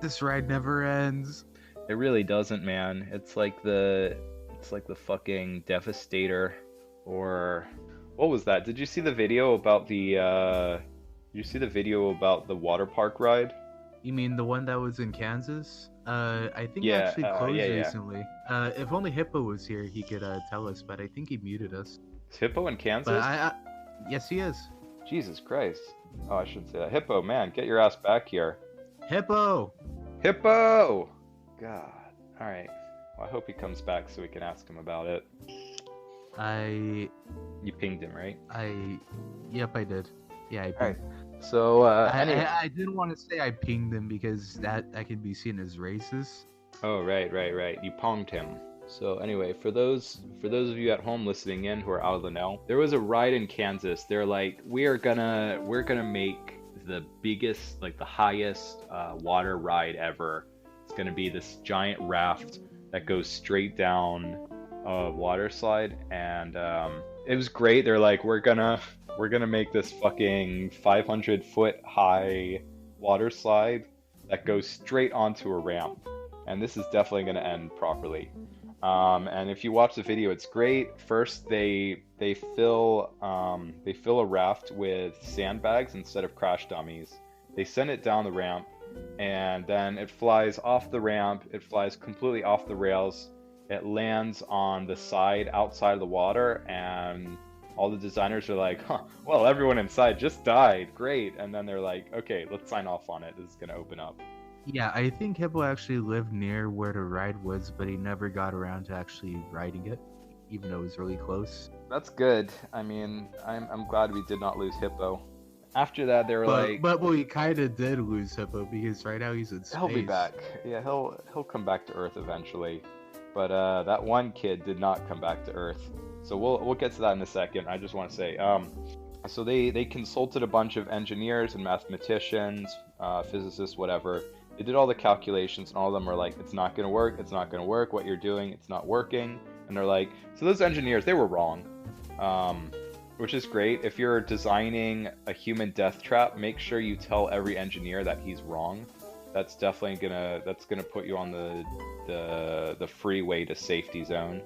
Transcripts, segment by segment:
This ride never ends. It really doesn't, man. It's like the fucking Devastator, or what was that? Did you see the video about the water park ride? You mean the one that was in Kansas? I think it Yeah, actually closed yeah. recently. If only Hippo was here, he could tell us, but I think he muted us. Is Hippo in But Kansas? yes, he is. Jesus Christ. Oh, I shouldn't say that. Hippo, man, get your ass back here. Hippo! Hippo! God. Alright. Well, I hope he comes back so we can ask him about it. You pinged him, right? Yep, I did. Yeah, I pinged. Alright. So, anyway. I didn't want to say I pinged him because that could be seen as racist. Oh, right. You ponged him. So anyway, for those of you at home listening in who are out of the know, there was a ride in Kansas. They're like, we're gonna make the biggest, like the highest water ride ever. It's gonna be this giant raft that goes straight down a water slide, and it was great. They're like, we're gonna make this fucking 500-foot high water slide that goes straight onto a ramp, and this is definitely gonna end properly. And if you watch the video, it's great. First, they fill a raft with sandbags instead of crash dummies. They send it down the ramp, and then it flies off the ramp. It flies completely off the rails. It lands on the side outside of the water, and all the designers are like, huh, well, everyone inside just died. Great. And then they're like, okay, let's sign off on it. This is going to open up. Yeah, I think Hippo actually lived near where the ride was, but he never got around to actually riding it, even though it was really close. That's good. I mean, I'm glad we did not lose Hippo. After that, they were like... But we kind of did lose Hippo, because right now he's in space. He'll be back. Yeah, he'll come back to Earth eventually. But that one kid did not come back to Earth. So we'll get to that in a second. I just want to say, so they consulted a bunch of engineers and mathematicians, physicists, whatever. They did all the calculations, and all of them were like, it's not going to work, what you're doing, it's not working. And they're like, so those engineers, they were wrong. Which is great. If you're designing a human death trap, make sure you tell every engineer that he's wrong. That's definitely gonna put you on the freeway to safety zone.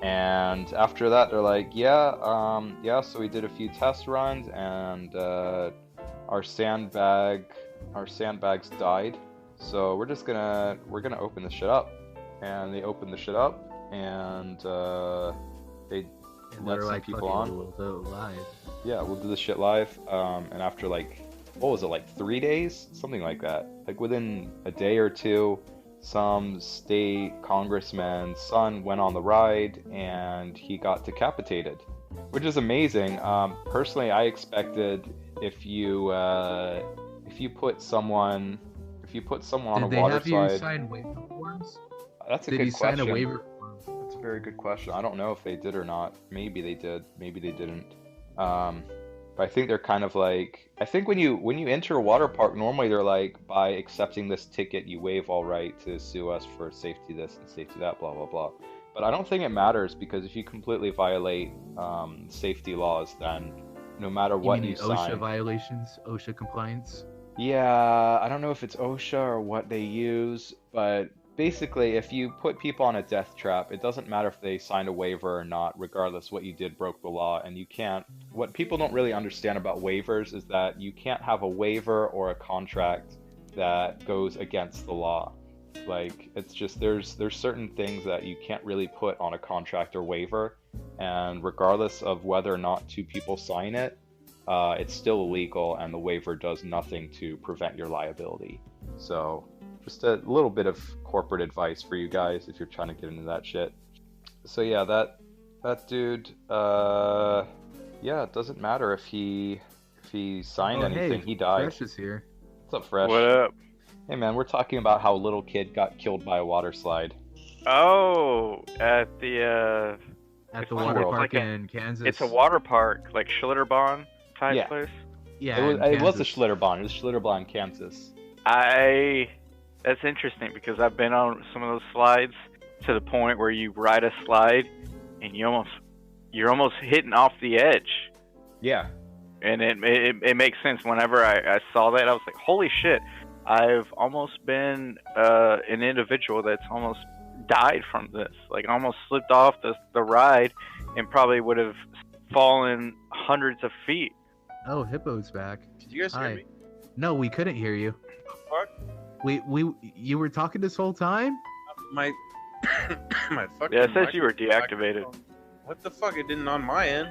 And after that, they're like, so we did a few test runs, and our sandbags died. So we're gonna open this shit up. And they opened the shit up, and they let some people on. We'll do it live. Yeah, we'll do this shit live. And after what was it, 3 days? Something like that. Within a day or two, some state congressman's son went on the ride, and he got decapitated, which is amazing. Personally, I expected if you put someone on a water slide. Did they have you sign waiver forms? That's a good question. Did he sign a waiver form? That's a very good question. I don't know if they did or not. Maybe they did. Maybe they didn't. But I think they're kind of like, I think when you enter a water park, normally they're like, by accepting this ticket, you waive all right to sue us for safety this and safety that, blah, blah, blah. But I don't think it matters, because if you completely violate safety laws, then no matter what you sign... OSHA violations? OSHA compliance? Yeah, I don't know if it's OSHA or what they use, but basically, if you put people on a death trap, it doesn't matter if they signed a waiver or not. Regardless, what you did broke the law, and you can't... What people don't really understand about waivers is that you can't have a waiver or a contract that goes against the law. It's just, there's certain things that you can't really put on a contract or waiver, and regardless of whether or not two people sign it, it's still illegal, and the waiver does nothing to prevent your liability. So... just a little bit of corporate advice for you guys if you're trying to get into that shit. So yeah, that dude, it doesn't matter if he signed anything. He died. Fresh is here. What's up, Fresh? What up? Hey man, we're talking about how a little kid got killed by a water slide. Oh, at the water park in Kansas. It's a water park, like Schlitterbahn type place. Yeah, it was a Schlitterbahn. It was Schlitterbahn, Kansas. That's interesting, because I've been on some of those slides to the point where you ride a slide and you're almost hitting off the edge. Yeah. And it makes sense. Whenever I saw that, I was like, holy shit. I've almost been an individual that's almost died from this. Like, I almost slipped off the ride and probably would have fallen hundreds of feet. Oh, Hippo's back. Did you guys hear Hi. me? No, we couldn't hear you. Fuck. You were talking this whole time? My my fucking. Yeah, it says you were microphone- deactivated. What the fuck? It didn't on my end.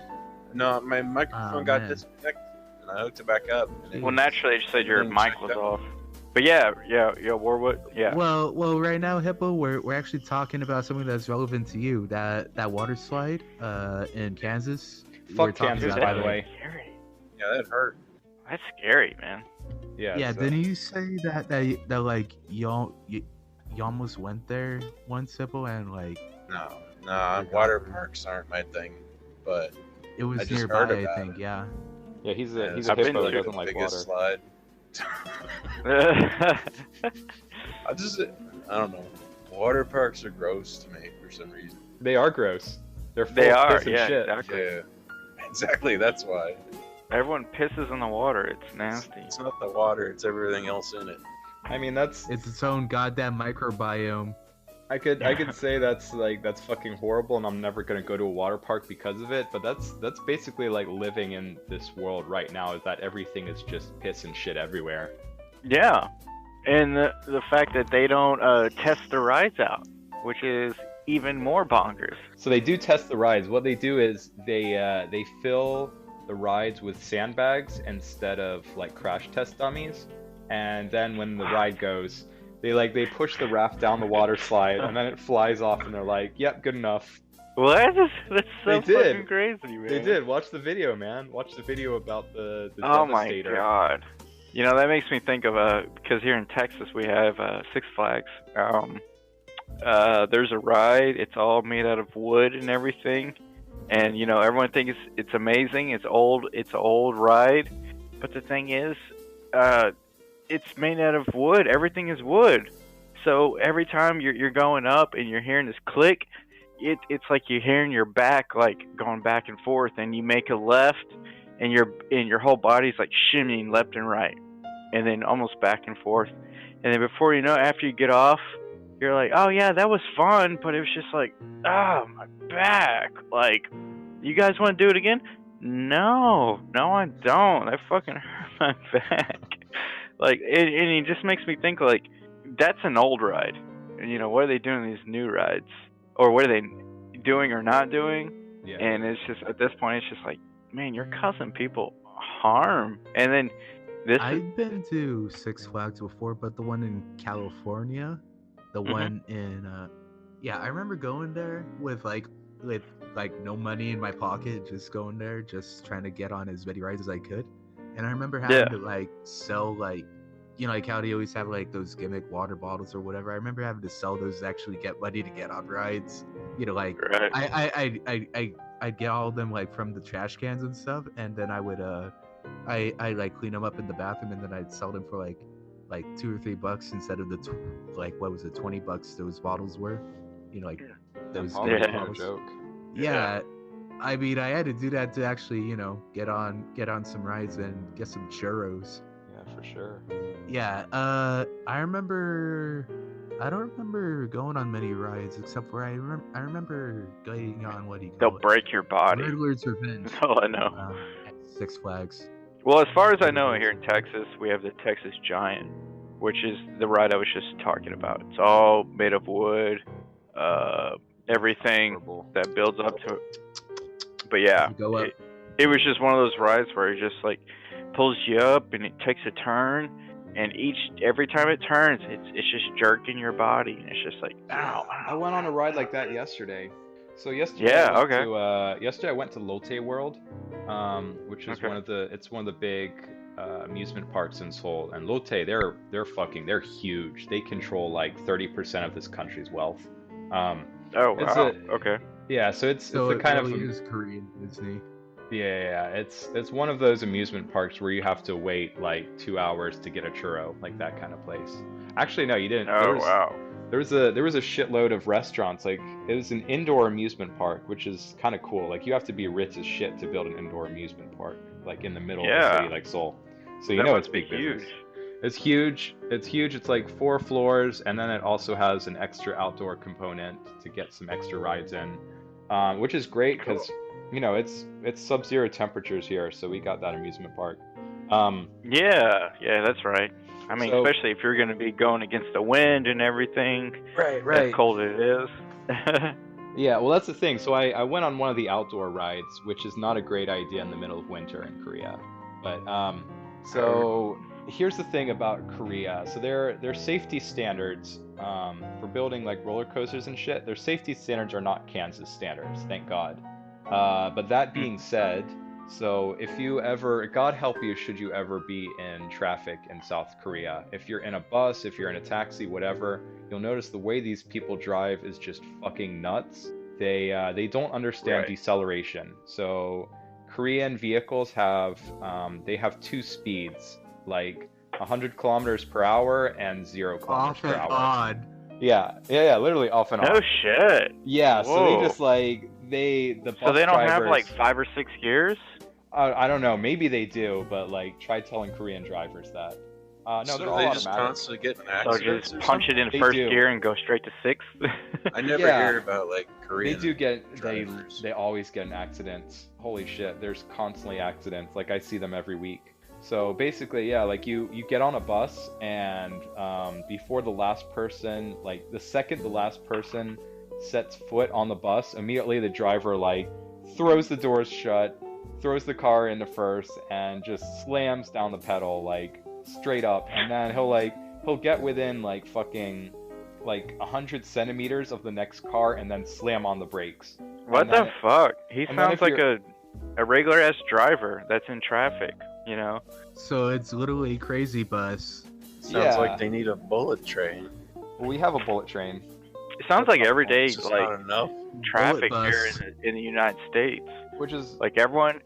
No, my microphone Oh, got man. disconnected, and I hooked it back up. And it- Well, naturally, it said your Everything mic checked was out. off. But yeah, Warwood, yeah. Well, right now, Hippo, we're actually talking about something that's relevant to you. That water slide in Kansas. We're Fuck talking Kansas, about by that. the way. Scary. Yeah, that hurt. That's scary, man. Yeah. Yeah, so- didn't you say that like you almost went there once, Hippo, and like No, water parks aren't my thing. But it was I just nearby, heard I about think. it. Yeah. Yeah, he's yeah, a it's I've been hippo that to doesn't the like biggest water. slide. I don't know. Water parks are gross to me for some reason. They are gross. They're full They of are, piss and yeah, shit. exactly. Yeah, exactly. That's why. Everyone pisses in the water. It's nasty. It's not the water; it's everything else in it. I mean, that's It's its own goddamn microbiome. I could say that's fucking horrible, and I'm never gonna go to a water park because of it. But that's basically like living in this world right now. Is that everything is just piss and shit everywhere. Yeah, and the fact that they don't test the rides out, which is even more bonkers. So they do test the rides. What they do is they fill the rides with sandbags instead of like crash test dummies, and then when the ride goes, they push the raft down the water slide, and then it flies off, and they're like, "Yep, good enough." What? That's so They did. fucking crazy, man. They did. Watch the video, man. Watch the video about the Oh my Devastator. god. You know, that makes me think of because here in Texas we have Six Flags. There's a ride. It's all made out of wood and everything, and you know everyone thinks it's amazing. It's old. It's an old ride, but the thing is, it's made out of wood. Everything is wood. So every time you're going up and you're hearing this click, it's like you're hearing your back like going back and forth, and you make a left, and your whole body's like shimmying left and right, and then almost back and forth, and then before you know it, after you get off, you're like, oh yeah, that was fun, but it was just like, oh, my back. Like, you guys want to do it again? No, I don't. That fucking hurt my back. Like, and it just makes me think, like, that's an old ride. And, you know, what are they doing these new rides? Or what are they doing or not doing? Yeah. And it's just, at this point, it's just like, man, you're causing people harm. And then this is, I've been to Six Flags before, but the one in California, the one in yeah, I remember going there with no money in my pocket, just going there, just trying to get on as many rides as I could. And I remember having to like sell like, you know, like how they always have like those gimmick water bottles or whatever. I remember having to sell those to actually get money to get on rides. You know, like right. I'd get all of them like from the trash cans and stuff, and then I would I like clean them up in the bathroom, and then I'd sell them for like $2 or $3 instead of the what was it, $20 those bottles were, you know, like those Paul, gimmick no bottles. joke. Yeah, I mean, I had to do that to actually, you know, get on some rides and get some churros. Yeah, for sure. Yeah, I remember. I don't remember going on many rides except for I remember going on what do you call They'll it? break your body. Riddler's Revenge. That's all I know. At Six Flags. Well, as far as I know, here in Texas, we have the Texas Giant, which is the ride I was just talking about. It's all made of wood, everything Horrible. that builds up to it. But yeah, You go up. it was just one of those rides where it just like pulls you up and it takes a turn, and every time it turns, it's just jerking your body, and it's just like, ow. I went on a ride like that yesterday. So yesterday, Yeah, I went okay. to, yesterday I went to Lotte World, which is Okay. one of the big amusement parks in Seoul. And Lotte, they're huge. They control like 30% of this country's wealth. Oh It's wow. Okay. Yeah, so it's So a it kind really of is Korean Disney. yeah. It's one of those amusement parks where you have to wait like 2 hours to get a churro, like that kind of place. Actually, no, you didn't. Oh wow. There was a shitload of restaurants. Like, it was an indoor amusement park, which is kind of cool. Like, you have to be rich as shit to build an indoor amusement park, like in the middle of Yeah. the city, like Seoul. So you That know must it's be big business. huge. It's huge. It's huge. It's like 4 floors, and then it also has an extra outdoor component to get some extra rides in, which is great because it's sub-zero temperatures here, so we got that amusement park. Yeah, that's right. I mean, especially if you're going to be going against the wind and everything. Right. As cold as it is. Yeah, well, that's the thing. So I went on one of the outdoor rides, which is not a great idea in the middle of winter in Korea. But so here's the thing about Korea. So their safety standards for building like roller coasters and shit. Their safety standards are not Kansas standards, thank God. But that being said, so if you ever, God help you, should you ever be in traffic in South Korea, if you're in a bus, if you're in a taxi, whatever, you'll notice the way these people drive is just fucking nuts. They don't understand deceleration. So Korean vehicles have 2 speeds, like 100 kilometers per hour and 0 kilometers per hour. On. Yeah, literally off and on. No shit. Yeah, Whoa. so they just like the bus So they don't drivers, have like 5 or 6 gears? I don't know. Maybe they do, but like try telling Korean drivers that. No, So they're do all they just automatic. constantly get in So accidents? just or punch it something? in They first do. gear and go straight to 6th? I never Yeah. hear about like Korean. They do get drivers. they always get in accidents. Holy shit, there's constantly accidents. Like I see them every week. So basically, yeah, like you get on a bus and before the last person, like the second the last person sets foot on the bus, immediately the driver like throws the doors shut, throws the car into first, and just slams down the pedal like straight up, and then he'll get within like fucking like 100 centimeters of the next car and then slam on the brakes. What And then the fuck? He and then sounds if like you're- a regular ass driver that's in traffic, you know? So it's literally crazy bus. Sounds Yeah. like they need a bullet train. Well, we have a bullet train. It sounds like everyday It's just like not enough. traffic Bullet here bus. in the United States. Which is Like everyone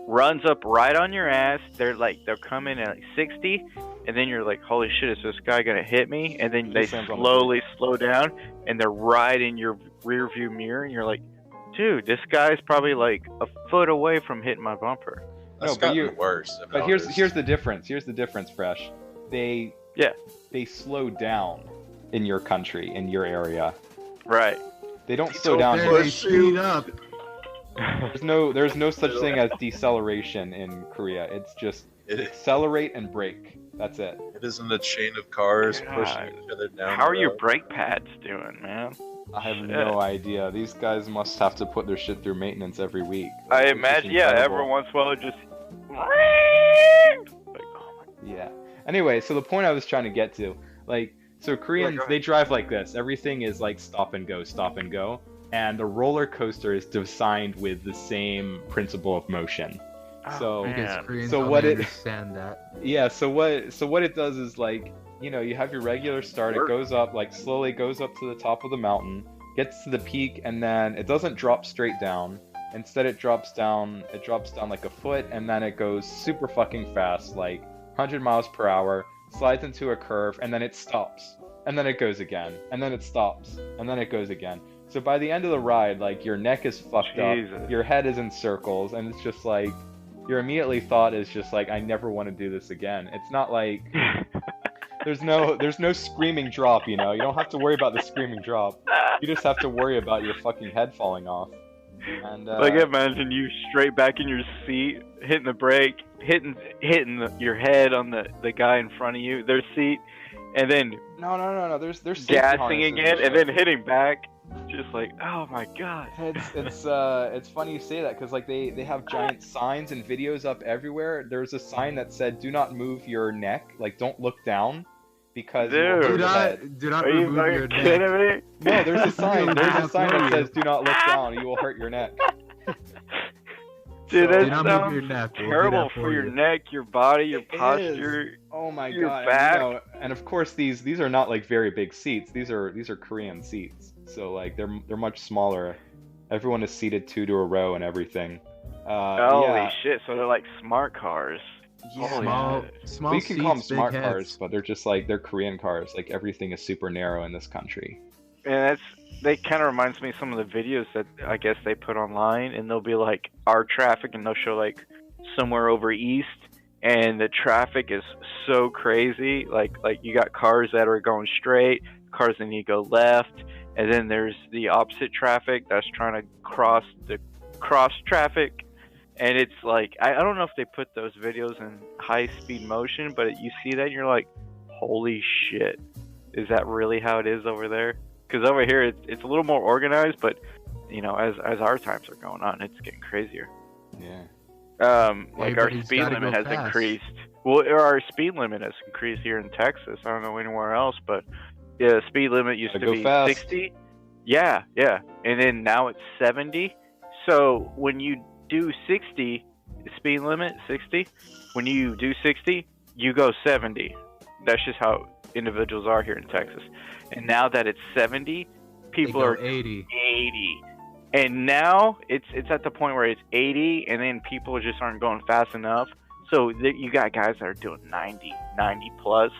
runs up right on your ass. They'll come in at like 60, and then you're like, holy shit, is this guy gonna hit me? And then He they slams on the slowly slow down, and they're right in your rear view mirror, and you're like, dude, this guy's probably like a foot away from hitting my bumper. That's but gotten you- worse. I've But here's noticed. the difference. Here's the difference, Fresh. They slow down in your country, in your area. Right. They don't slow down There here. they speed up. There's no such thing as deceleration in Korea. It's just It, accelerate and brake. That's it. it isn't a chain of cars God. pushing each other down. How the are your road. brake pads doing, man? I have Shit. no idea. These guys must have to put their shit through maintenance every week. I It's just imagine, yeah, incredible. every once in a while it just. Like, oh my Yeah. Anyway, so the point I was trying to get to, like, so Koreans, they drive like this. Everything is like stop and go, stop and go. And the roller coaster is designed with the same principle of motion. Oh, So- Because man. Koreans So only what it- understand that. Yeah, so what it does is like, you have your regular start, it goes up, like slowly goes up to the top of the mountain, gets to the peak, and then it doesn't drop straight down. Instead it drops down like a foot, and then it goes super fucking fast, like 100 miles per hour, slides into a curve, and then it stops. And then it goes again, and then it stops, and then it goes again. So by the end of the ride, like your neck is fucked Jesus. up, your head is in circles, and it's just like your immediately thought is just like, I never want to do this again. It's not like there's no screaming drop, you don't have to worry about the screaming drop. You just have to worry about your fucking head falling off. And Like imagine you straight back in your seat, hitting the brake, hitting your head on the guy in front of you, their seat, and then no. There's safety gassing harnesses again, and shit. then hitting back. Just like, oh my god. It's funny you say that because like they have giant signs and videos up everywhere. There's a sign that said, "Do not move your neck," like don't look down, because you will Dude. hurt Do your head. not Are you remove your fucking neck. kidding me? No, there's a sign. There's a sign that Yeah. says, "Do not look down. You will hurt your neck." Dude, So- that Do not move sounds your neck. We'll do terrible that for your you. neck, your body, your It is. posture. Oh my Your god! back. And of course these are not like very big seats. These are Korean seats, so like they're much smaller. Everyone is seated 2 to a row and everything. Holy yeah. shit! So they're like smart cars. Yeah. Holy Small, shit. small We can call them seats, big smart heads. cars, but they're just like they're Korean cars. Like everything is super narrow in this country. And they kind of reminds me of some of the videos that I guess they put online, and they'll be like our traffic, and they'll show like somewhere over east, and the traffic is so crazy. Like you got cars that are going straight, cars that need to go left, and then there's the opposite traffic that's trying to cross the cross traffic. And it's like, I don't know if they put those videos in high speed motion, but you see that and you're like, holy shit, is that really how it is over there? Because over here it's a little more organized, but you know, as our times are going on, it's getting crazier. Yeah. Like our speed limit has increased. Well, our speed limit has increased here in Texas. I don't know anywhere else, but yeah, speed limit used to be fast. 60. Yeah, and then now it's 70. So when you do 60, speed limit 60. When you do 60, you go 70. That's just how individuals are here in Texas. And now that it's 70, people are 80. And now it's at the point where it's 80, and then people just aren't going fast enough. So you got guys that are doing 90 plus,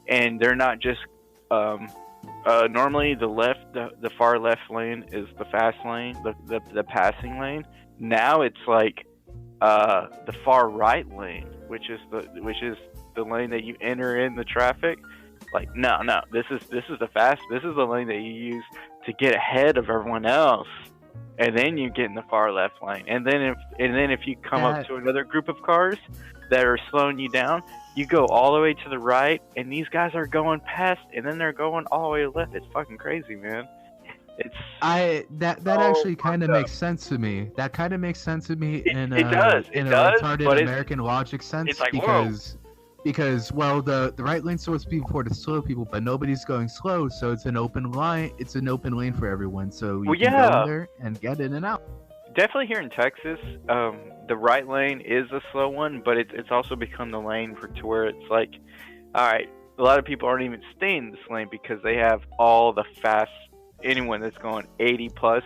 and they're not just normally the far left lane is the fast lane, the passing lane. Now it's like the far right lane, which is the lane that you enter in the traffic. Like no, this is the lane that you use to get ahead of everyone else, and then you get in the far left lane. And then if you come up to another group of cars that are slowing you down, you go all the way to the right, and these guys are going past, and then they're going all the way left. It's fucking crazy, man. That actually kind of makes sense to me. That kind of makes sense to me in a retarded American logic sense. It's like, because well, the right lane's supposed to be for the slow people, but nobody's going slow, so it's an open line. It's an open lane for everyone, so you can go in there and get in and out. Definitely here in Texas, the right lane is a slow one, but it's also become the lane to where it's like, all right, a lot of people aren't even staying in this lane because they have all the fast. Anyone that's going 80 plus,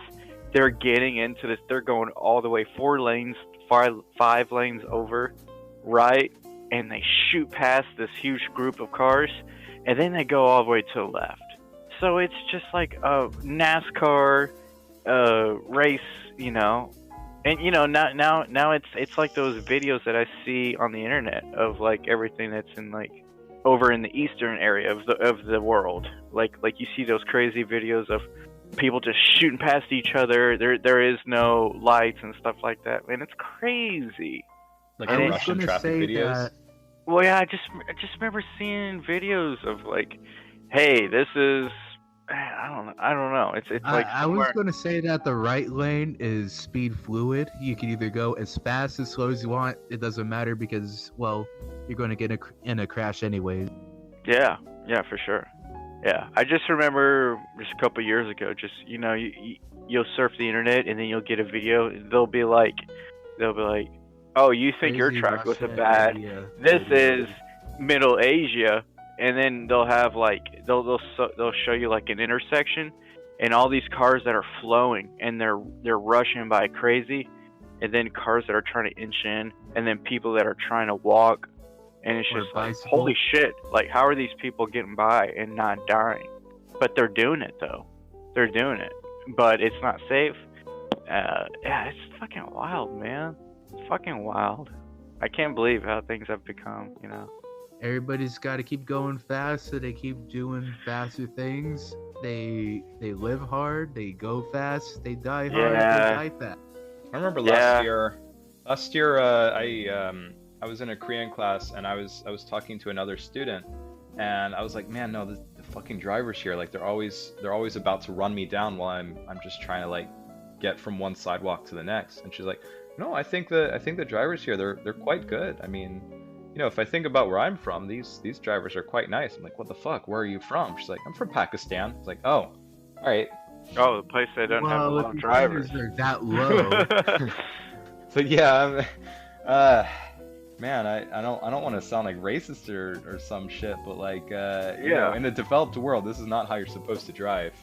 they're getting into this. They're going all the way 4 lanes, 5 lanes over, right? And they shoot past this huge group of cars, and then they go all the way to the left. So it's just like a NASCAR race, you know. And you know, now it's like those videos that I see on the internet of like everything that's in like over in the eastern area of the world. Like you see those crazy videos of people just shooting past each other. There is no lights and stuff like that, man. It's crazy. Like Russian traffic videos. Well, yeah, I just remember seeing videos of like, hey, this is, I don't know. It's like I was going to say that the right lane is speed fluid. You can either go as fast as slow as you want. It doesn't matter because, well, you're going to get in a crash anyway. Yeah, for sure. Yeah, I just remember just a couple years ago, just, you know, you'll surf the internet and then you'll get a video. They'll be like, oh, you think your track was bad? This is Middle Asia, and then they'll have like they'll show you like an intersection, and all these cars that are flowing and they're rushing by crazy, and then cars that are trying to inch in, and then people that are trying to walk, and it's just like, holy shit! Like, how are these people getting by and not dying? But they're doing it though. They're doing it, but it's not safe. Yeah, it's fucking wild, man. Fucking wild. I can't believe how things have become, you know. Everybody's got to keep going fast, so they keep doing faster things. They live hard, they go fast, they die hard, they die fast. I remember last year I was in a Korean class, and I was talking to another student, and I was like, man, no, the fucking drivers here, like they're always about to run me down while I'm just trying to like get from one sidewalk to the next. And she's like, no, I think the drivers here, they're quite good. I mean, you know, if I think about where I'm from, these drivers are quite nice. I'm like, what the fuck? Where are you from? She's like, I'm from Pakistan. It's like, oh, all right. Oh, the place that doesn't have a lot of drivers. Are that low. So yeah, man, I don't want to sound like racist or some shit, but like, you know, in the developed world, this is not how you're supposed to drive.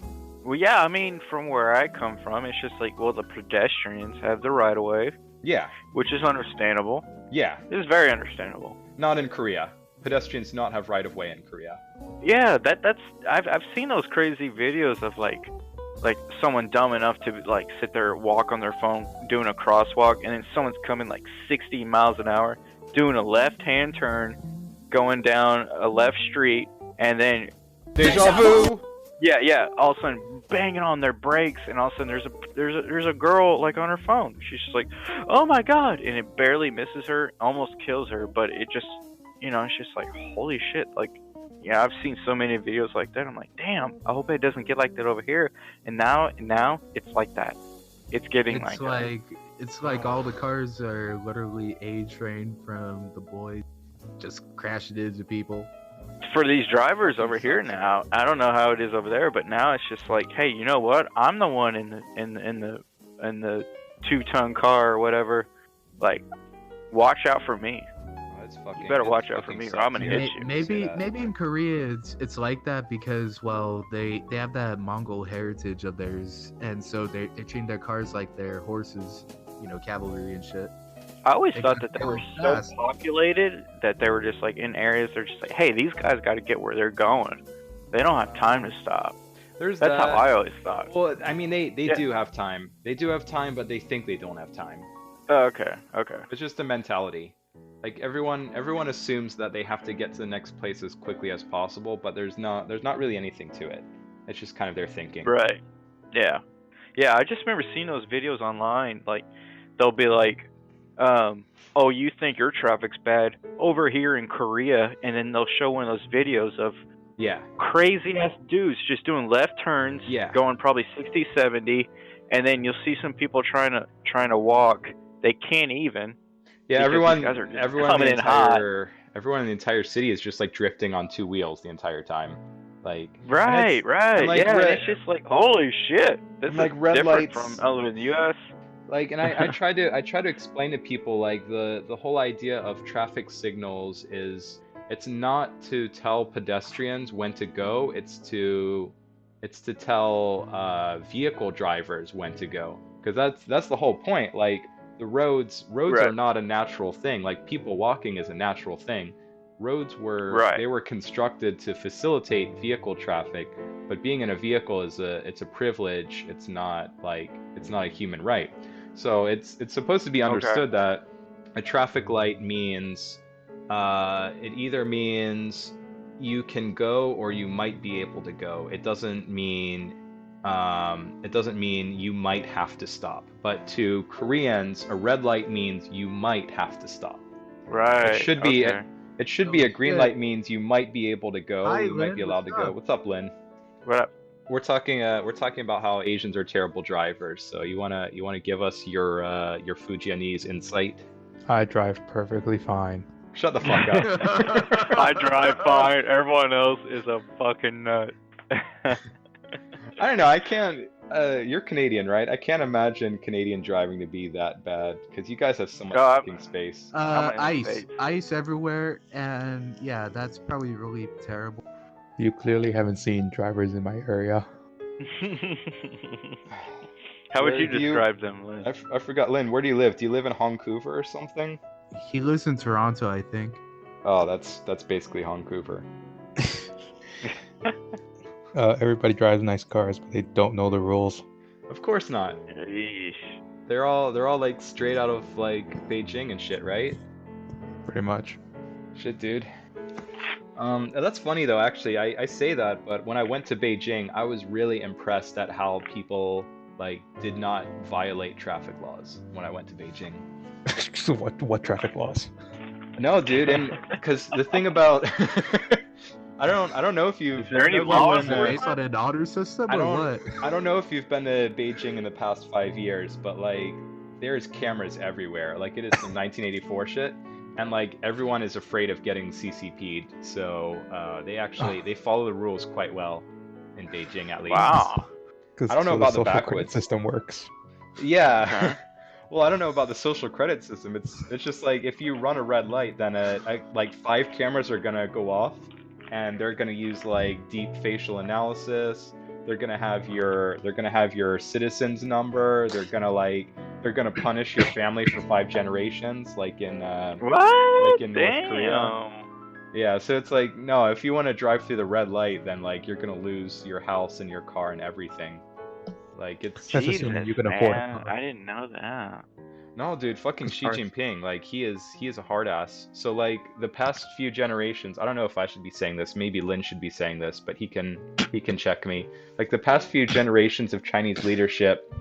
Well, yeah, I mean, from where I come from, it's just like, well, the pedestrians have the right of way. Yeah. Which is understandable. Yeah. It is very understandable. Not in Korea. Pedestrians do not have right of way in Korea. Yeah, that's I've seen those crazy videos of like someone dumb enough to like sit there, walk on their phone, doing a crosswalk, and then someone's coming like 60 miles an hour, doing a left-hand turn, going down a left street, and then Deja vu. yeah, all of a sudden banging on their brakes, and all of a sudden there's a girl like on her phone. She's just like, oh my god, and it barely misses her, almost kills her, but it just, it's just like, holy shit, like, yeah, I've seen so many videos like that. I'm like, damn, I hope it doesn't get like that over here. And now it's like that. It's getting It's that. it's like all the cars are literally A-trained from the boys just crashing into people. For these drivers over here now, I don't know how it is over there, but now it's just like, hey, you know what? I'm the one in the 2-ton car or whatever. Like, watch out for me. You better watch out for me, or I'm gonna hit you. Maybe in Korea it's like that because, well, they have that Mongol heritage of theirs, and so they train their cars like their horses, cavalry and shit. I always thought that they were so populated that they were just like in areas they're just like, hey, these guys got to get where they're going. They don't have time to stop. That's how I always thought. Well, I mean, they do have time. They do have time, but they think they don't have time. Okay. It's just a mentality. Like everyone assumes that they have to get to the next place as quickly as possible, but there's not really anything to it. It's just kind of their thinking. Right. Yeah. I just remember seeing those videos online. Like, they'll be like, oh, you think your traffic's bad over here in Korea, and then they'll show one of those videos of crazy ass dudes just doing left turns, going probably 60, 70, and then you'll see some people trying to walk. They can't even. Yeah, everyone in the entire city is just like drifting on 2 wheels the entire time. Like right. Like, yeah, it's just like, holy shit. This is like red different lights from in the US. Like, and I try to explain to people, like, the whole idea of traffic signals is, it's not to tell pedestrians when to go, it's to tell vehicle drivers when to go, because that's the whole point. Like, the roads right. are not a natural thing. Like, people walking is a natural thing. Roads were they were constructed to facilitate vehicle traffic, but being in a vehicle it's a privilege. It's not a human right. So it's supposed to be understood that a traffic light means it either means you can go or you might be able to go. It doesn't mean you might have to stop. But to Koreans, a red light means you might have to stop. Right. It should be a green light means you might be able to go. Hi, you might Lynn, be allowed to go. What's up, Lynn? What up? We're talking about how Asians are terrible drivers. So you wanna give us your Fujianese insight? I drive perfectly fine. Shut the fuck up. I drive fine. Everyone else is a fucking nut. I don't know. I can't. You're Canadian, right? I can't imagine Canadian driving to be that bad because you guys have so much fucking space. Ice everywhere, and yeah, that's probably really terrible. You clearly haven't seen drivers in my area. How would you describe them, Lynn? I forgot, Lynn. Where do you live? Do you live in Vancouver or something? He lives in Toronto, I think. Oh, that's basically Vancouver. Everybody drives nice cars, but they don't know the rules. Of course not. Yeesh. They're all like straight out of like Beijing and shit, right? Pretty much. Shit, dude. That's funny though. Actually, I say that, but when I went to Beijing, I was really impressed at how people like did not violate traffic laws when I went to Beijing. So what traffic laws? No, dude, and because the thing about I don't know if you've. Is there any laws based on an honor system or what? I don't know if you've been to Beijing in the past 5 years, but like there's cameras everywhere. Like it is some 1984 shit, and like everyone is afraid of getting CCP'd. So they follow the rules quite well in Beijing at least. Wow. I don't know about the social backwoods system works. Yeah. Well, I don't know about the social credit system. It's just like if you run a red light, then like 5 cameras are gonna go off. And they're gonna use like deep facial analysis. They're gonna have your citizen's number. They're gonna punish your family for 5 generations, like in North Korea. Yeah, so it's like no, if you want to drive through the red light, then like you're gonna lose your house and your car and everything. Like it's That's assuming you can afford it. I didn't know that. No, dude, fucking As Xi far as- Jinping, like he is a hard ass. So like the past few generations, I don't know if I should be saying this, maybe Lin should be saying this, but he can check me. Like the past few generations of Chinese leadership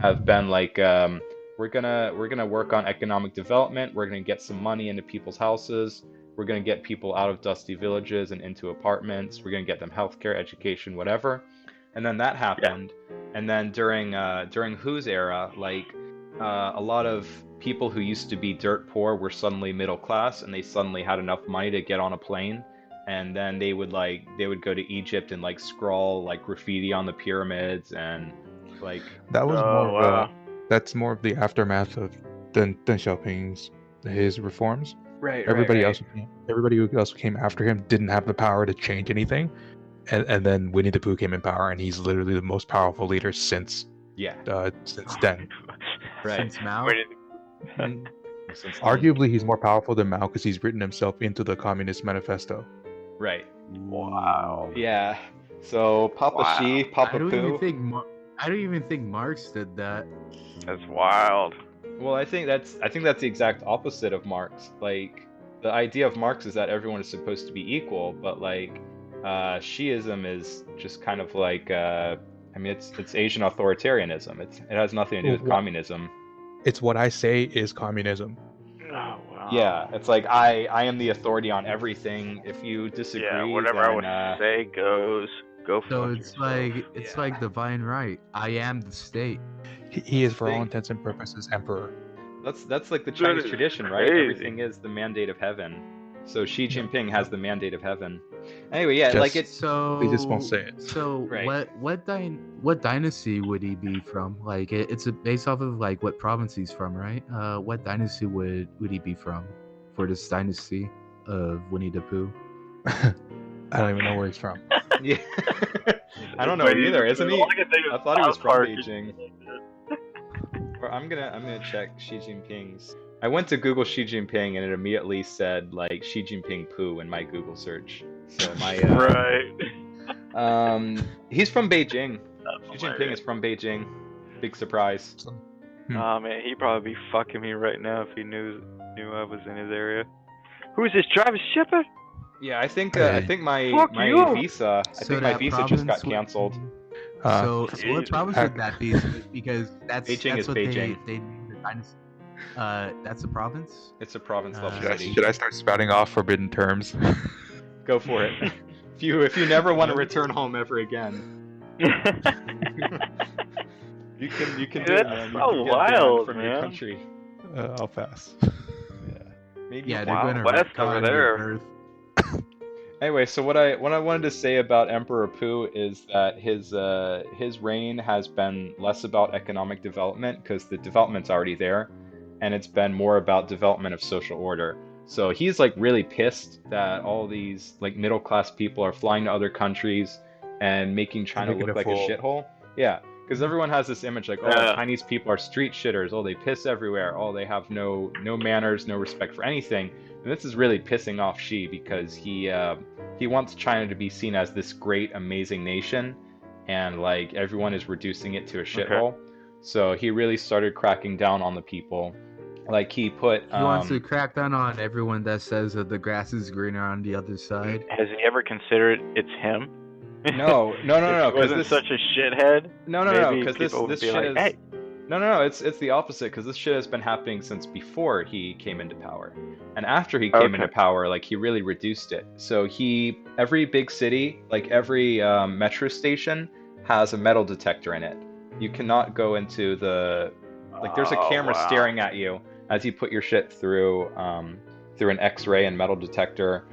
have been like we're gonna work on economic development, we're gonna get some money into people's houses, we're gonna get people out of dusty villages and into apartments, we're gonna get them healthcare, education, whatever. And then that happened. And then during Hu's era, like a lot of people who used to be dirt poor were suddenly middle class, and they suddenly had enough money to get on a plane, and then they would go to Egypt and like scrawl like graffiti on the pyramids and like That was Oh, more of wow. that's more of the aftermath of Deng Xiaoping's his reforms. right. Everybody else who came after him didn't have the power to change anything, and then Winnie the Pooh came in power, and he's literally the most powerful leader since Yeah, then. right. Since Mao. Since then. Arguably, he's more powerful than Mao because he's written himself into the Communist Manifesto. Right. Wow. Yeah. So Papa Wow. Xi, Papa I don't Pooh. even think I don't even think Marx did that. That's wild. Well, I think that's the exact opposite of Marx. Like the idea of Marx is that everyone is supposed to be equal, but like Shiism is just kind of like I mean it's Asian authoritarianism. It has nothing to do with Well, communism. It's what I say is communism. Oh, wow. Yeah, it's like I am the authority on everything. If you disagree, Yeah, whatever I then, would say goes. Go So fuck it's yourself. it's like divine right. I am the state. He is, for all Thing. intents and purposes, emperor. That's like the That Chinese is tradition, right? crazy. Everything is the mandate of heaven. So Xi Jinping has the mandate of heaven. Anyway, yeah, like Just- it's So We just won't say it. So Right. what dynasty would he be from? Like it's based off of like what province he's from, right? What dynasty would he be from for this dynasty of Winnie the Pooh? I don't even know where he's from. yeah. I don't know Wait, either, isn't he? all I can think I of thought he was South from Park. Beijing. Or I'm gonna check Xi Jinping's. I went to Google Xi Jinping and it immediately said like Xi Jinping Poo in my Google search. So my Right. he's from Beijing. That's Xi Jinping hilarious. is from Beijing. Big surprise. Oh man, he'd probably be fucking me right now if he knew I was in his area. Who's this, Travis Shepard? Yeah, I think Hey. my Fuck you. visa. I So think my that visa just got province would- canceled. So what Jesus. province would that be? Because that's Beijing is what Beijing. they named the dynasty. That's a province. It's a province level Should city. Should I start spouting off forbidden terms? Go for it. if you never want to return home ever again, you can do it, That's man. You so can get banned wild, from your man. country. I'll pass. Yeah. Maybe. Yeah, they're Wow, going to West over retcon there. your birth. Anyway, so what I wanted to say about Emperor Poo is that his reign has been less about economic development because the development's already there, and it's been more about development of social order. So he's like really pissed that all these like middle class people are flying to other countries and making China making look a like a fool. shithole. Yeah, because everyone has this image like, oh, Yeah. Chinese people are street shitters. Oh, they piss everywhere. Oh, they have no manners, no respect for anything. And this is really pissing off Xi because he wants China to be seen as this great, amazing nation, and like everyone is reducing it to a shithole. So he really started cracking down on the people. Like he put. He wants to crack down on everyone that says that the grass is greener on the other side. Has he ever considered it's him? No. If he 'cause wasn't this- such a shithead. No, maybe because this people would be shit like, is. hey. No, it's the opposite because this shit has been happening since before he came into power, and after he came Okay. into power, like he really reduced it. So every big city, like every metro station, has a metal detector in it. You cannot go into there's a Oh, camera wow. staring at you as you put your shit through an X-ray and metal detector.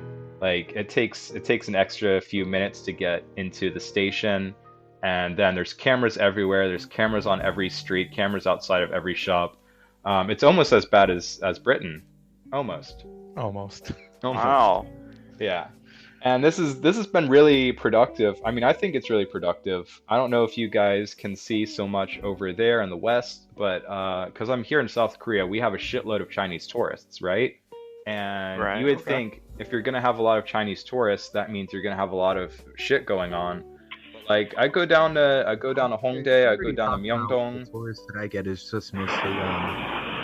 Like it takes an extra few minutes to get into the station. And then there's cameras everywhere. There's cameras on every street, cameras outside of every shop. It's almost as bad as Britain. Almost. Almost. Wow. Yeah. And this has been really productive. I mean, I think it's really productive. I don't know if you guys can see so much over there in the West, but because I'm here in South Korea, we have a shitload of Chinese tourists, right? And Right, you would okay. think if you're going to have a lot of Chinese tourists, that means you're going to have a lot of shit going on. Like I go down to Hongdae, I go down to The Myeongdong. tourists that I get is just mostly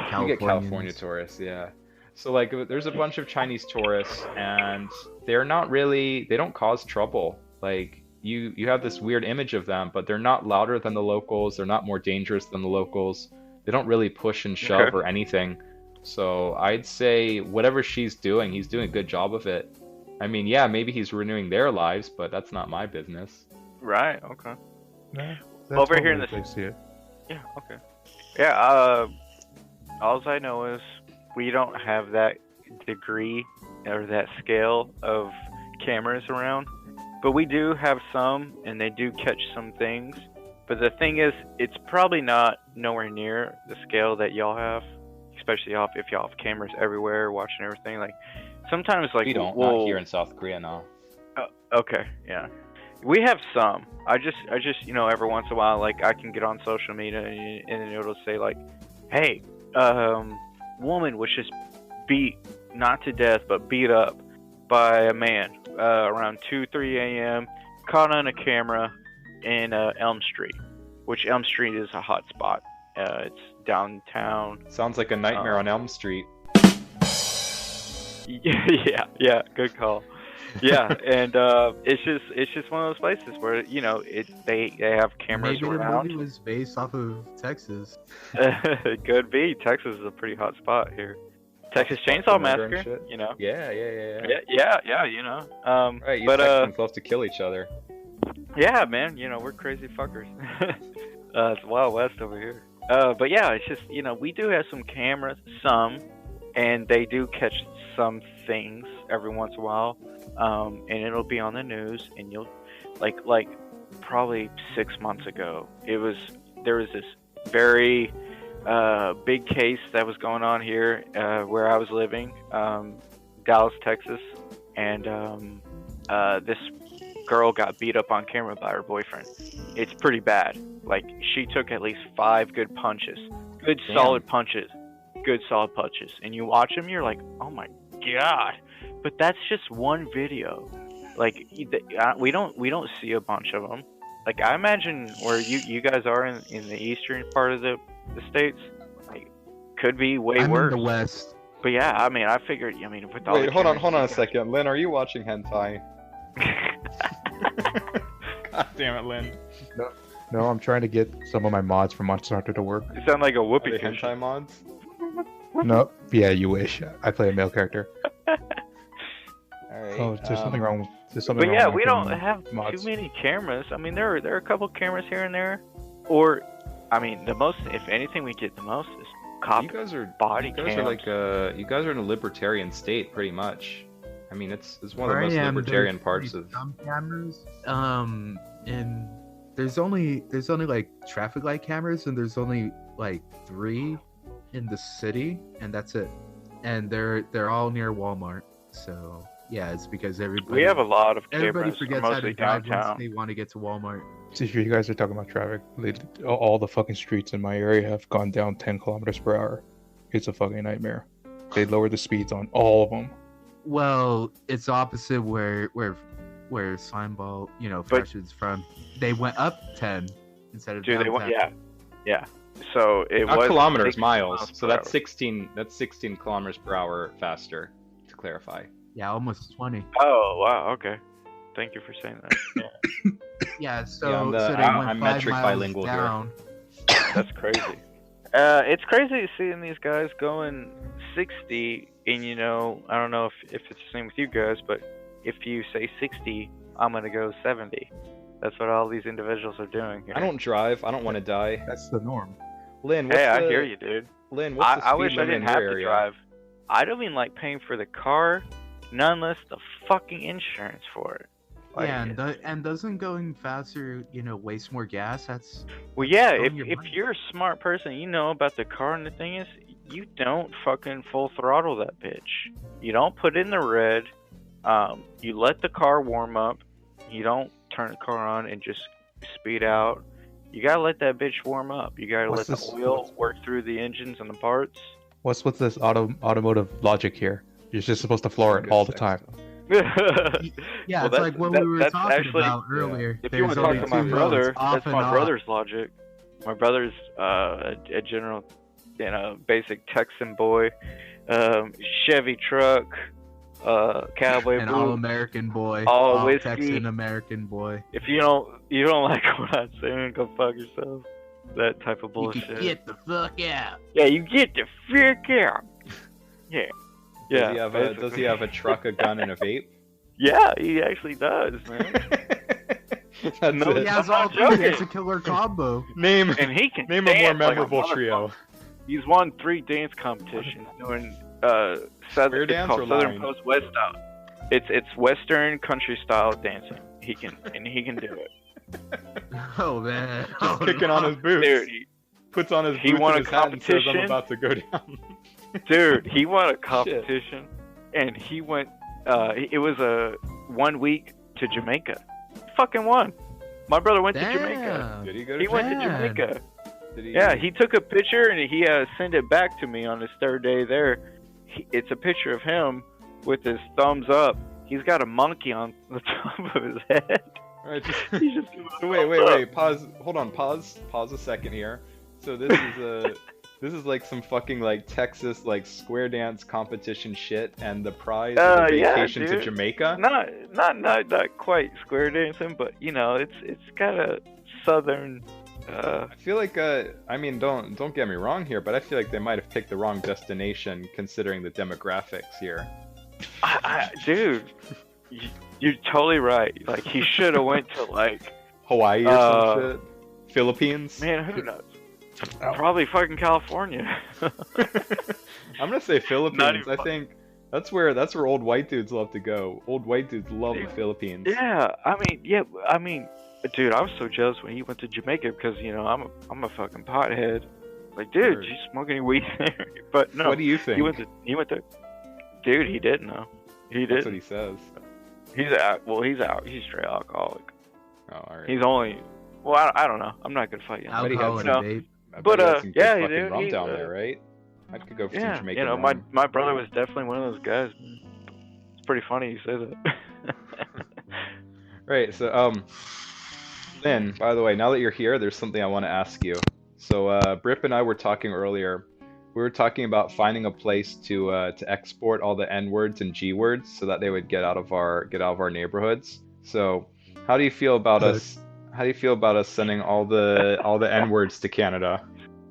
California. get California tourists, yeah. So like, there's a bunch of Chinese tourists, and they're not really, they don't cause trouble. Like, you have this weird image of them, but they're not louder than the locals. They're not more dangerous than the locals. They don't really push and shove or anything. So I'd say whatever she's doing, he's doing a good job of it. I mean, yeah, maybe he's renewing their lives, but that's not my business. Right. Okay. Yeah, Over here in the see it. Yeah. Okay. Yeah. All I know is we don't have that degree or that scale of cameras around, but we do have some, and they do catch some things. But the thing is, it's probably not nowhere near the scale that y'all have, especially if y'all have cameras everywhere watching everything. Like sometimes, like We don't, not here in South Korea, no. Okay, yeah. We have some. I just, every once in a while, like, I can get on social media and it'll say, like, hey, woman was just beat, not to death, but beat up by a man around 2-3 a.m., caught on a camera in Elm Street, which Elm Street is a hot spot. It's downtown. Sounds like a nightmare on Elm Street. Yeah, good call. Yeah, and it's just one of those places where they have cameras Maybe around. the movie was based off of Texas. It could be. Texas is a pretty hot spot here. Texas Chainsaw murder and Massacre, shit. you know. Yeah. Right, you but Texans love to kill each other. yeah, man, we're crazy fuckers. It's Wild West over here. But yeah, it's just we do have some cameras, and they do catch some things every once in a while. And it'll be on the news, and you'll like probably 6 months ago, there was this very big case that was going on here where I was living, Dallas, Texas, and this girl got beat up on camera by her boyfriend. It's pretty bad. Like, she took at least 5 good punches, solid punches, and you watch them, you're like, oh my god. But that's just one video. Like, we don't see a bunch of them. Like, I imagine where you guys are in the eastern part of the states, like, could be way I'm worse. in the west. But yeah, I mean, I figured. I mean, with all Wait, the hold on cameras- a second. Lynn, are you watching hentai? God damn it, Lynn. No, I'm trying to get some of my mods from Monster Hunter to work. You sound like a Are whoopee they cushion. hentai mods? No, yeah, you wish. I play a male character. Alright. Oh, there's something wrong. There's something But wrong yeah, with we my don't have mods. too many cameras. I mean, there are a couple cameras here and there, or, I mean, the most, if anything, we get the most is cop You guys are body you guys cams. are like you guys are in a libertarian state, pretty much. I mean, it's one of the Where most I am, libertarian there's parts only of. some cameras. And there's only like traffic light cameras, and there's only like 3 in the city, and that's it. And they're all near Walmart. So yeah, it's because everybody. We have a lot of Everybody cameras, forgets how mostly to drive downtown. once they want to get to Walmart. See, if you guys are talking about traffic, all the fucking streets in my area have gone down 10 kilometers per hour. It's a fucking nightmare. They lowered the speeds on all of them. Well, it's opposite where Slimeball, Fresh is from. They went up 10 instead of Dude, down they want, 10. yeah. So it Not was kilometers, 60 miles. So per that's hour. 16. That's 16 kilometers per hour faster. To clarify. Yeah, almost 20. Oh wow, okay. Thank you for saying that. Yeah, so, Yeah, I'm the- so they I'm went 5 metric miles bilingual here. down. That's crazy. It's crazy seeing these guys going 60, and I don't know if it's the same with you guys, but if you say 60, I'm gonna go 70. That's what all these individuals are doing here. I don't drive. I don't want to die. That's the norm. Lynn, what's Hey, I the, hear you, dude. Lynn, what's the speed I wish I limit didn't in have your to area? drive. I don't even like paying for the car, none less the fucking insurance for it. Like, Yeah, and doesn't going faster, waste more gas? That's well, yeah, throwing if your if money. you're a smart person, you know about the car, and the thing is, you don't fucking full throttle that bitch. You don't put in the red. You let the car warm up. You don't turn the car on and just speed out. You gotta let that bitch warm up. You gotta What's let this- the oil work through the engines and the parts. What's with this automotive logic here? You're just supposed to floor it Good all the sex time. stuff. Yeah, Well, it's like what we were that's talking actually- about earlier. If you want to There's talk only to my 2 brother, modes, off that's and my on. brother's logic. My brother's a general basic Texan boy, Chevy truck, cowboy An boots, all-American boy, all whiskey. Texan American boy. If you don't like what I'm saying, go fuck yourself. That type of You bullshit. can get the fuck out. Yeah, you get the fuck out. Yeah. Yeah. Does he have a truck, a gun, and a vape? Yeah, he actually does, man. That's No, it. He has I'm all not three. joking. It's a killer combo. Name And he can name a more dance like memorable motherfucker. trio. He's won 3 dance competitions doing Square it's dance called or Southern line? Post West style. It's Western country style dancing. He can do it. Oh man. Just Oh, kicking on his boots. Dude, Puts on his he boots won and a his hat and says, "I'm competition. about to go down." he won a competition, and he went. It was a 1 week to Jamaica. Fucking won. My brother went to Jamaica. Damn. Did he go to He went to Man. Jamaica. Did he? Yeah, he took a picture and he sent it back to me on his 3rd day there. It's a picture of him with his thumbs up. He's got a monkey on the top of his head. All right, He's just giving a So wait, thumbs up. pause. Hold on, pause a second here. So this is like some fucking like Texas like square dance competition shit, and the prize is a Yeah, vacation to dude. Jamaica. Not quite square dancing, but it's got a southern. I feel like I mean don't get me wrong here, but I feel like they might have picked the wrong destination considering the demographics here. Dude, you're totally right. Like he should have went to like Hawaii or some shit. Philippines. man, who knows? Probably fucking California. I'm gonna say Philippines. even I think that's where old white dudes love to go. Old white dudes love the Philippines. Yeah, I mean, dude, I was so jealous when he went to Jamaica because I'm a fucking pothead. Like, dude, Word. did you smoke any weed there? But no, What do you think? he went to, dude, he didn't know. He That's didn't. what he says. He's out. Well, he's out. He's straight alcoholic. Oh, all right. He's only. Well, I don't know. I'm not gonna fight you. But he had Alcohol and some- vape. I But, bet he had some good yeah, fucking dude, rum he's, down there, right? I could go for some Yeah, Jamaican rum. my brother was definitely one of those guys. Man. It's pretty funny you say that. Right, so Lynn, by the way, now that you're here, there's something I want to ask you. So Brip and I were talking earlier. We were talking about finding a place to export all the N words and G words so that they would get out of our neighborhoods. So how do you feel about us? How do you feel about us sending all the N words to Canada?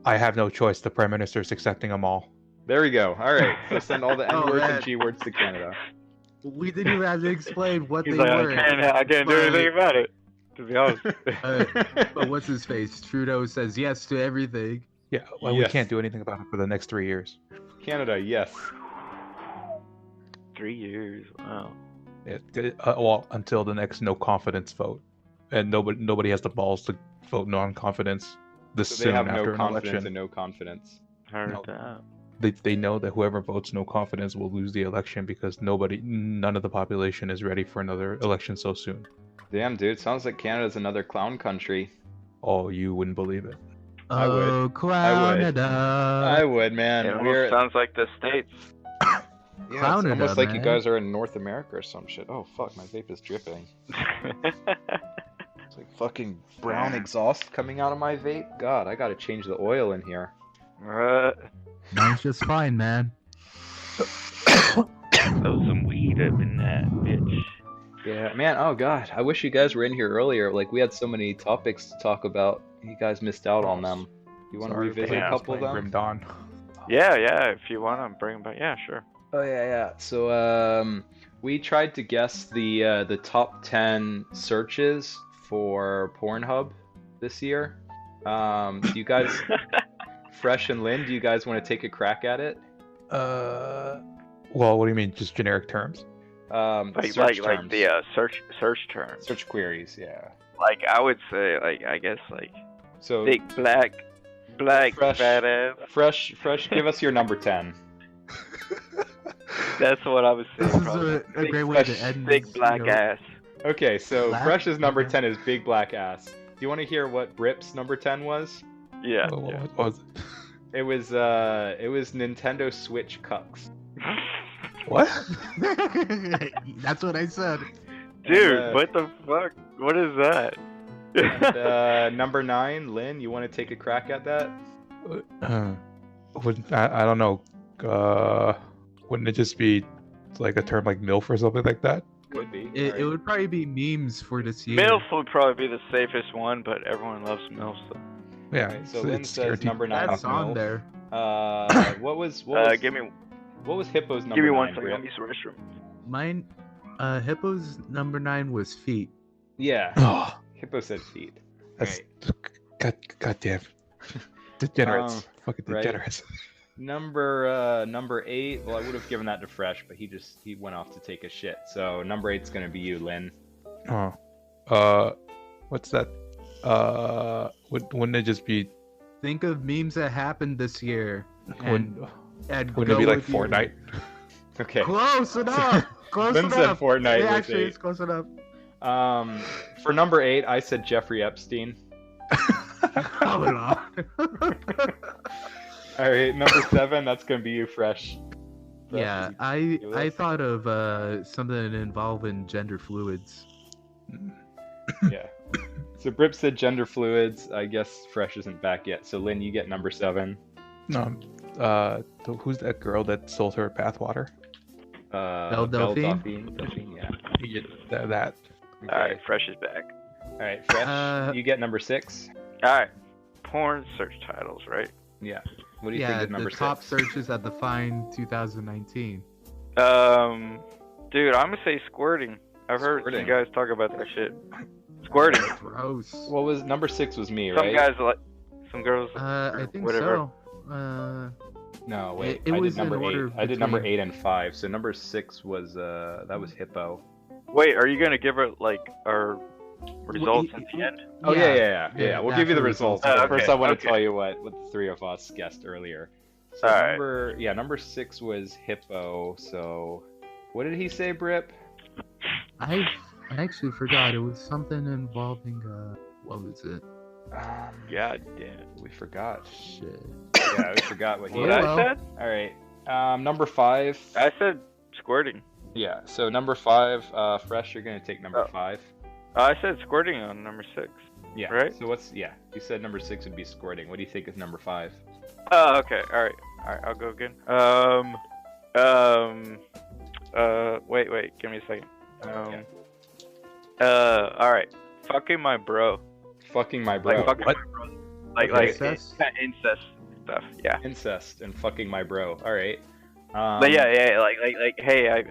I have no choice. The Prime Minister is accepting them all. There we go. All right, so send all the N words man. and G words to Canada. We didn't even have to explain what He's they like, were. I can't do but- anything about it. To be honest. But what's his face? Trudeau says yes to everything. Yeah, well, Yes. we can't do anything about it for the next 3 years. Canada, yes. 3 years. Wow. Well, until the next no confidence vote, and nobody has the balls to vote non-confidence this So they soon have after no an confidence election. and no confidence. Heard No. that. They know that whoever votes no confidence will lose the election because none of the population is ready for another election so soon. Damn, dude, sounds like Canada's another clown country. Oh, you wouldn't believe it. I would. Oh, Canada. I would, man. It We're almost sounds like the States. yeah, it's Clownada, almost like you man. guys are in North America or some shit. Oh fuck, my vape is dripping. It's like fucking brown exhaust coming out of my vape. God, I gotta change the oil in here. Mine's just fine, man. Throw some weed up in that bitch. Yeah, man. Oh god, I wish you guys were in here earlier. Like we had so many topics to talk about. You guys missed out on them. You want to Sorry, revisit yeah, a couple of them? Grim Dawn. Yeah, if you want to bring them back. Yeah, sure. Oh yeah. So we tried to guess the top 10 searches for Pornhub this year. Do you guys, Fresh and Lynn, do you guys want to take a crack at it? Well, what do you mean? Just generic terms? Like search like terms. the search terms. Search queries, yeah. Like I would say, like I guess like So big black Fresh. fat ass. Fresh, give us your number 10. That's what I was saying. This is probably. a great way to fresh, end Big this, black ass. Okay, so Black? Fresh's number Okay. 10 is big black ass. Do you want to hear what Brip's number 10 was? Yeah. What was it? It was Nintendo Switch cucks. What? That's what I said. Dude, what the fuck? What is that? And, number 9, Lynn, you want to take a crack at that? I don't know. Wouldn't it just be like a term like MILF or something like that? Could be. It would probably be memes for this year. MILF would probably be the safest one, but everyone loves MILF. So. Yeah. Alright, so Lynn it's says guaranteed. number 9 That's is on MILF. there. What was Give me Hippo's number 9? give me 1 second. Brip? Let me use the restroom. Mine, Hippo's number 9 was feet. Yeah. Oh, Hippo said feet. that's Right. goddamn degenerates. Fucking right. degenerates. Number 8. Well, I would have given that to Fresh, but he went off to take a shit. So number 8's gonna be you, Lynn. Oh. What's that? Wouldn't it just be? Think of memes that happened this year. And Wouldn't go it be like with you. Fortnite? Okay. Close enough. Close Lynn said enough. Fortnite Yeah, with actually, 8. it's close enough. For number 8, I said Jeffrey Epstein. Hold on. All right, number 7, that's gonna be you, Fresh. Yeah, I thought of something involving gender fluids. Yeah. So Brip said gender fluids. I guess Fresh isn't back yet. So Lynn, you get number 7. No. Who's that girl that sold her bathwater? Belle Delphine? Delphine, yeah. You get that. Okay. Alright, Fresh is back. All right, Fresh, you get number 6. Alright. Porn search titles, right? Yeah. What do you Yeah, think of number the top 6? searches at the Find 2019. Dude, I'm gonna say squirting. I've heard Squirting. you guys talk about that shit. Squirting. Gross. What was number 6 was me, Some right? guys like, some girls. I think whatever. so. No, wait. It I was did number in 8. order I did number between- 8 and 5. So number 6 was that was Hippo. Wait, are you gonna give her like our results at the end? Oh yeah. We'll give you the after results. Oh, But first, okay, I want to okay. tell you what the 3 of us guessed earlier. So Alright. number 6 was Hippo. So what did he say, Brip? I actually forgot. It was something involving what was it? God damn. We forgot. Shit. Yeah, we forgot what he What had. Well. I said? All right. Number 5. I said squirting. Yeah. So number 5. Fresh, you're gonna take number 5. I said squirting on number 6. Yeah. Right? So you said number 6 would be squirting. What do you think is number 5? Oh, okay. Alright, I'll go again. Wait, give me a second. Alright. Fucking my bro. Fucking my bro. Like fucking What? my bro. Like Incest? incest stuff. Yeah. Incest and fucking my bro. All right. But yeah, like, hey, I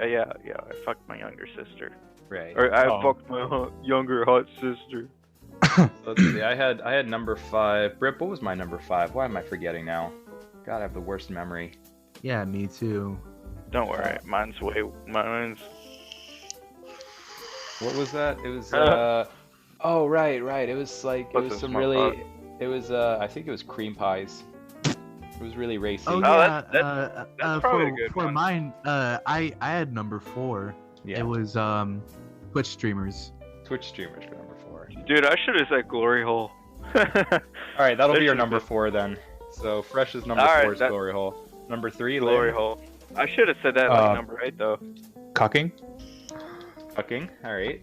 fucked my younger sister, Right. or I Oh. fucked my younger hot sister. So let's see. I had number 5. Brip, what was my number 5? Why am I forgetting now? God, I have the worst memory. Yeah, me too. Don't worry, mine's. What was that? It was oh right. It was like it What's was this some one really called? it was I think it was cream pies. It was really racy. Oh Oh, yeah. that's probably a good for one. mine, I had number 4. Yeah. It was Twitch streamers. Twitch streamers for number 4. Dude, I should have said glory hole. All right, that'll be your That number should've 4 then. So Fresh is number All right, 4 is that- glory hole. Number 3, Glory Lynn. hole. I should have said that like number 8 though. Cocking? Fucking. All right.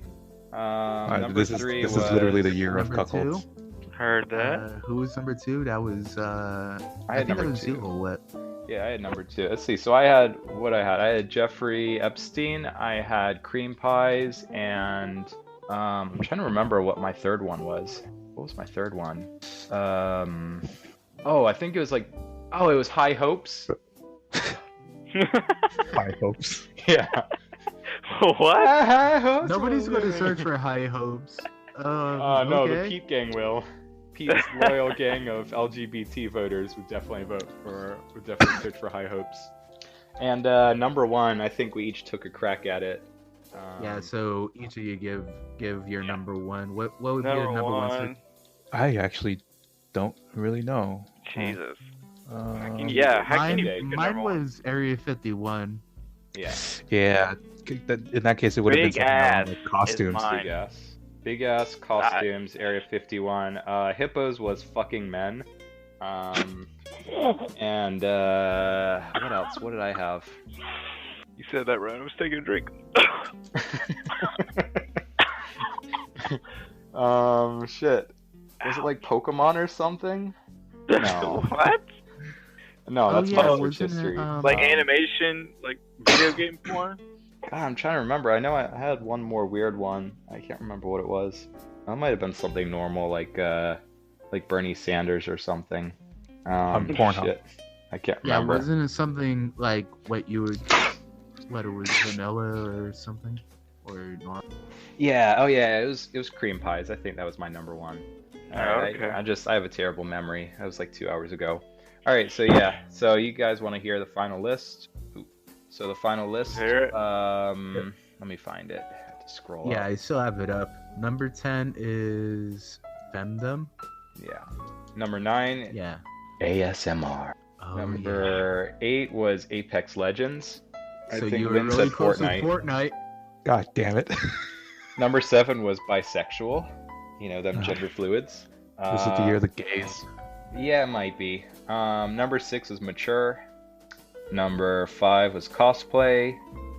Number This 3 is was literally the year of Number cuckolds. 2. Heard that. Who was number 2? That was I had think number that was 2. you. What? Yeah, I had number 2. Let's see. So I had I had Jeffrey Epstein. I had cream pies, and I'm trying to remember what my third one was. What was my third one? Oh, I think it was like, it was High Hopes. High hopes. Yeah. What? High Hopes. Nobody's going to search for high hopes. No, the Okay. Pete gang will. Pete's loyal gang of LGBT voters would definitely search for High Hopes. And number 1, I think we each took a crack at it. Yeah, so each of you give your number 1. What would be your Number number 1? one. I actually don't really know. Jesus. Yeah. How can you Okay, pick a Mine number one? was Area 51. Yeah. Yeah. In that case, it would have been Big something around, ass like costumes. is mine. Big ass costumes. Area 51. Hippos was fucking men. And what else? What did I have? You said that right. I was taking a drink. Shit. Was it like Pokemon or something? No. What? No, that's yeah, my search wasn't it, history. Like animation, like video game porn. God, I'm trying to remember. I know I had one more weird one. I can't remember what it was. That might have been something normal, like Bernie Sanders or something. Pornhub. Shit. I can't Yeah, remember. wasn't it something like what it was vanilla or something, or not? Yeah. Oh yeah. It was cream pies. I think that was my number one. Oh, Alright, okay. I have a terrible memory. That was like 2 hours ago. All right. So yeah. So you guys want to hear the final list? Ooh. So the final list. Hear it. Let me find it. I have to scroll Yeah, up. I still have it up. Number 10 is Femdom. Yeah. Number 9. Yeah. ASMR. Oh, Number 8 was Apex Legends. yeah. I So think you were Lynn really said close Fortnite. with Fortnite. God damn it. Number 7 was bisexual. You know, them Oh. gender fluids. This is the year of the gays. Yeah, it might be. Number 6 was mature. Number 5 was cosplay.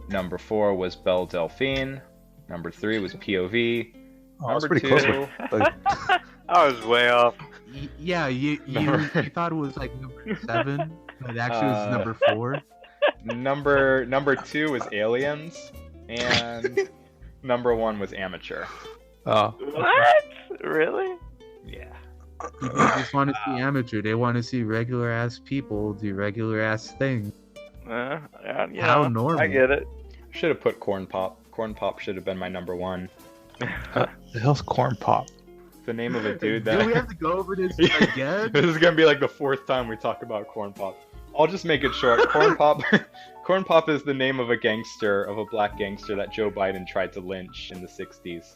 Number 4 was Belle Delphine. Number 3 was POV. Oh, that's Number pretty close. 2, Like, I was way off. Yeah, you Number- thought it was like number 7, but actually it was number 4. number 2 was aliens, and number 1 was amateur. What? Really? Yeah. People just want to see amateur. They want to see regular ass people do regular ass things. Yeah, you How know, normal. I get it. Should have put corn pop. Corn pop should have been my number 1. the hell's corn pop? The name of a dude that. Do we have to go over this again? This is gonna be like the 4th time we talk about corn pop. I'll just make it short. Corn pop. Corn pop is the name of a gangster, of a black gangster that Joe Biden tried to lynch in the 60s.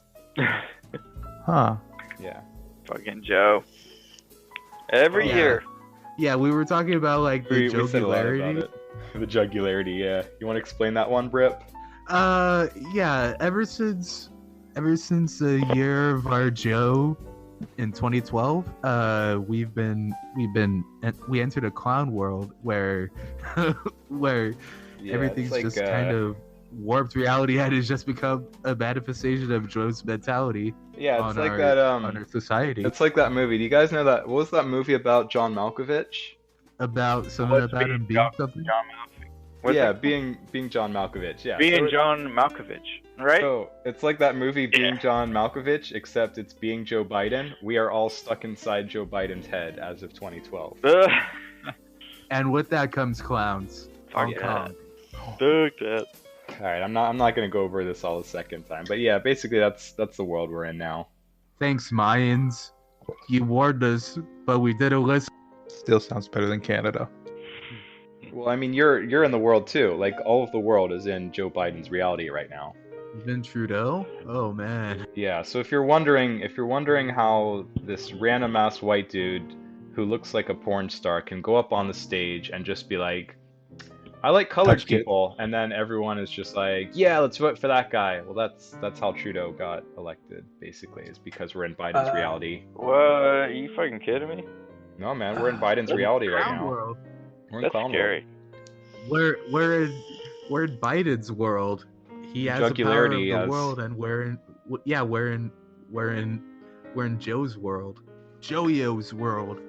Huh. Yeah. Fucking Joe. Every Yeah. year. Yeah, we were talking about like the We said a lot about jogularity. it. The jugularity, yeah. You want to explain that one, Brip? Yeah. Ever since the year of our Joe in 2012, we entered a clown world where where Yeah, everything's it's like, just kind of warped reality and has just become a manifestation of Joe's mentality Yeah, it's on like our, that. on our society. It's like that movie. Do you guys know that? What was that movie about John Malkovich? About something What's about being him being John- something. John Malkovich. What's Yeah, it- being John Malkovich. Yeah. being So John Malkovich, right? So it's like that movie Being Yeah. John Malkovich, except it's being Joe Biden. We are all stuck inside Joe Biden's head as of 2012. Ugh. And with that comes clowns. Hong yeah. Kong. Fuck that. All right, I'm not gonna go over this all a second time, but yeah, basically that's the world we're in now. Thanks, Mayans. You warned us, but we didn't listen. Still sounds better than Canada. Well, I mean, you're in the world too. Like all of the world is in Joe Biden's reality right now. Even Trudeau? Oh man. Yeah. So if you're wondering how this random ass white dude who looks like a porn star can go up on the stage and just be like, I like colored Touch kid. people, and then everyone is just like, yeah, let's vote for that guy. Well, that's how Trudeau got elected, basically, is because we're in Biden's reality. What? Are you fucking kidding me? No, man, we're in Biden's reality right Clown now. world. We're in That's clown scary. world. We're in Biden's world. He has the power of Jugularity the has- world, and we're in Joe's world. JoeJoe's world.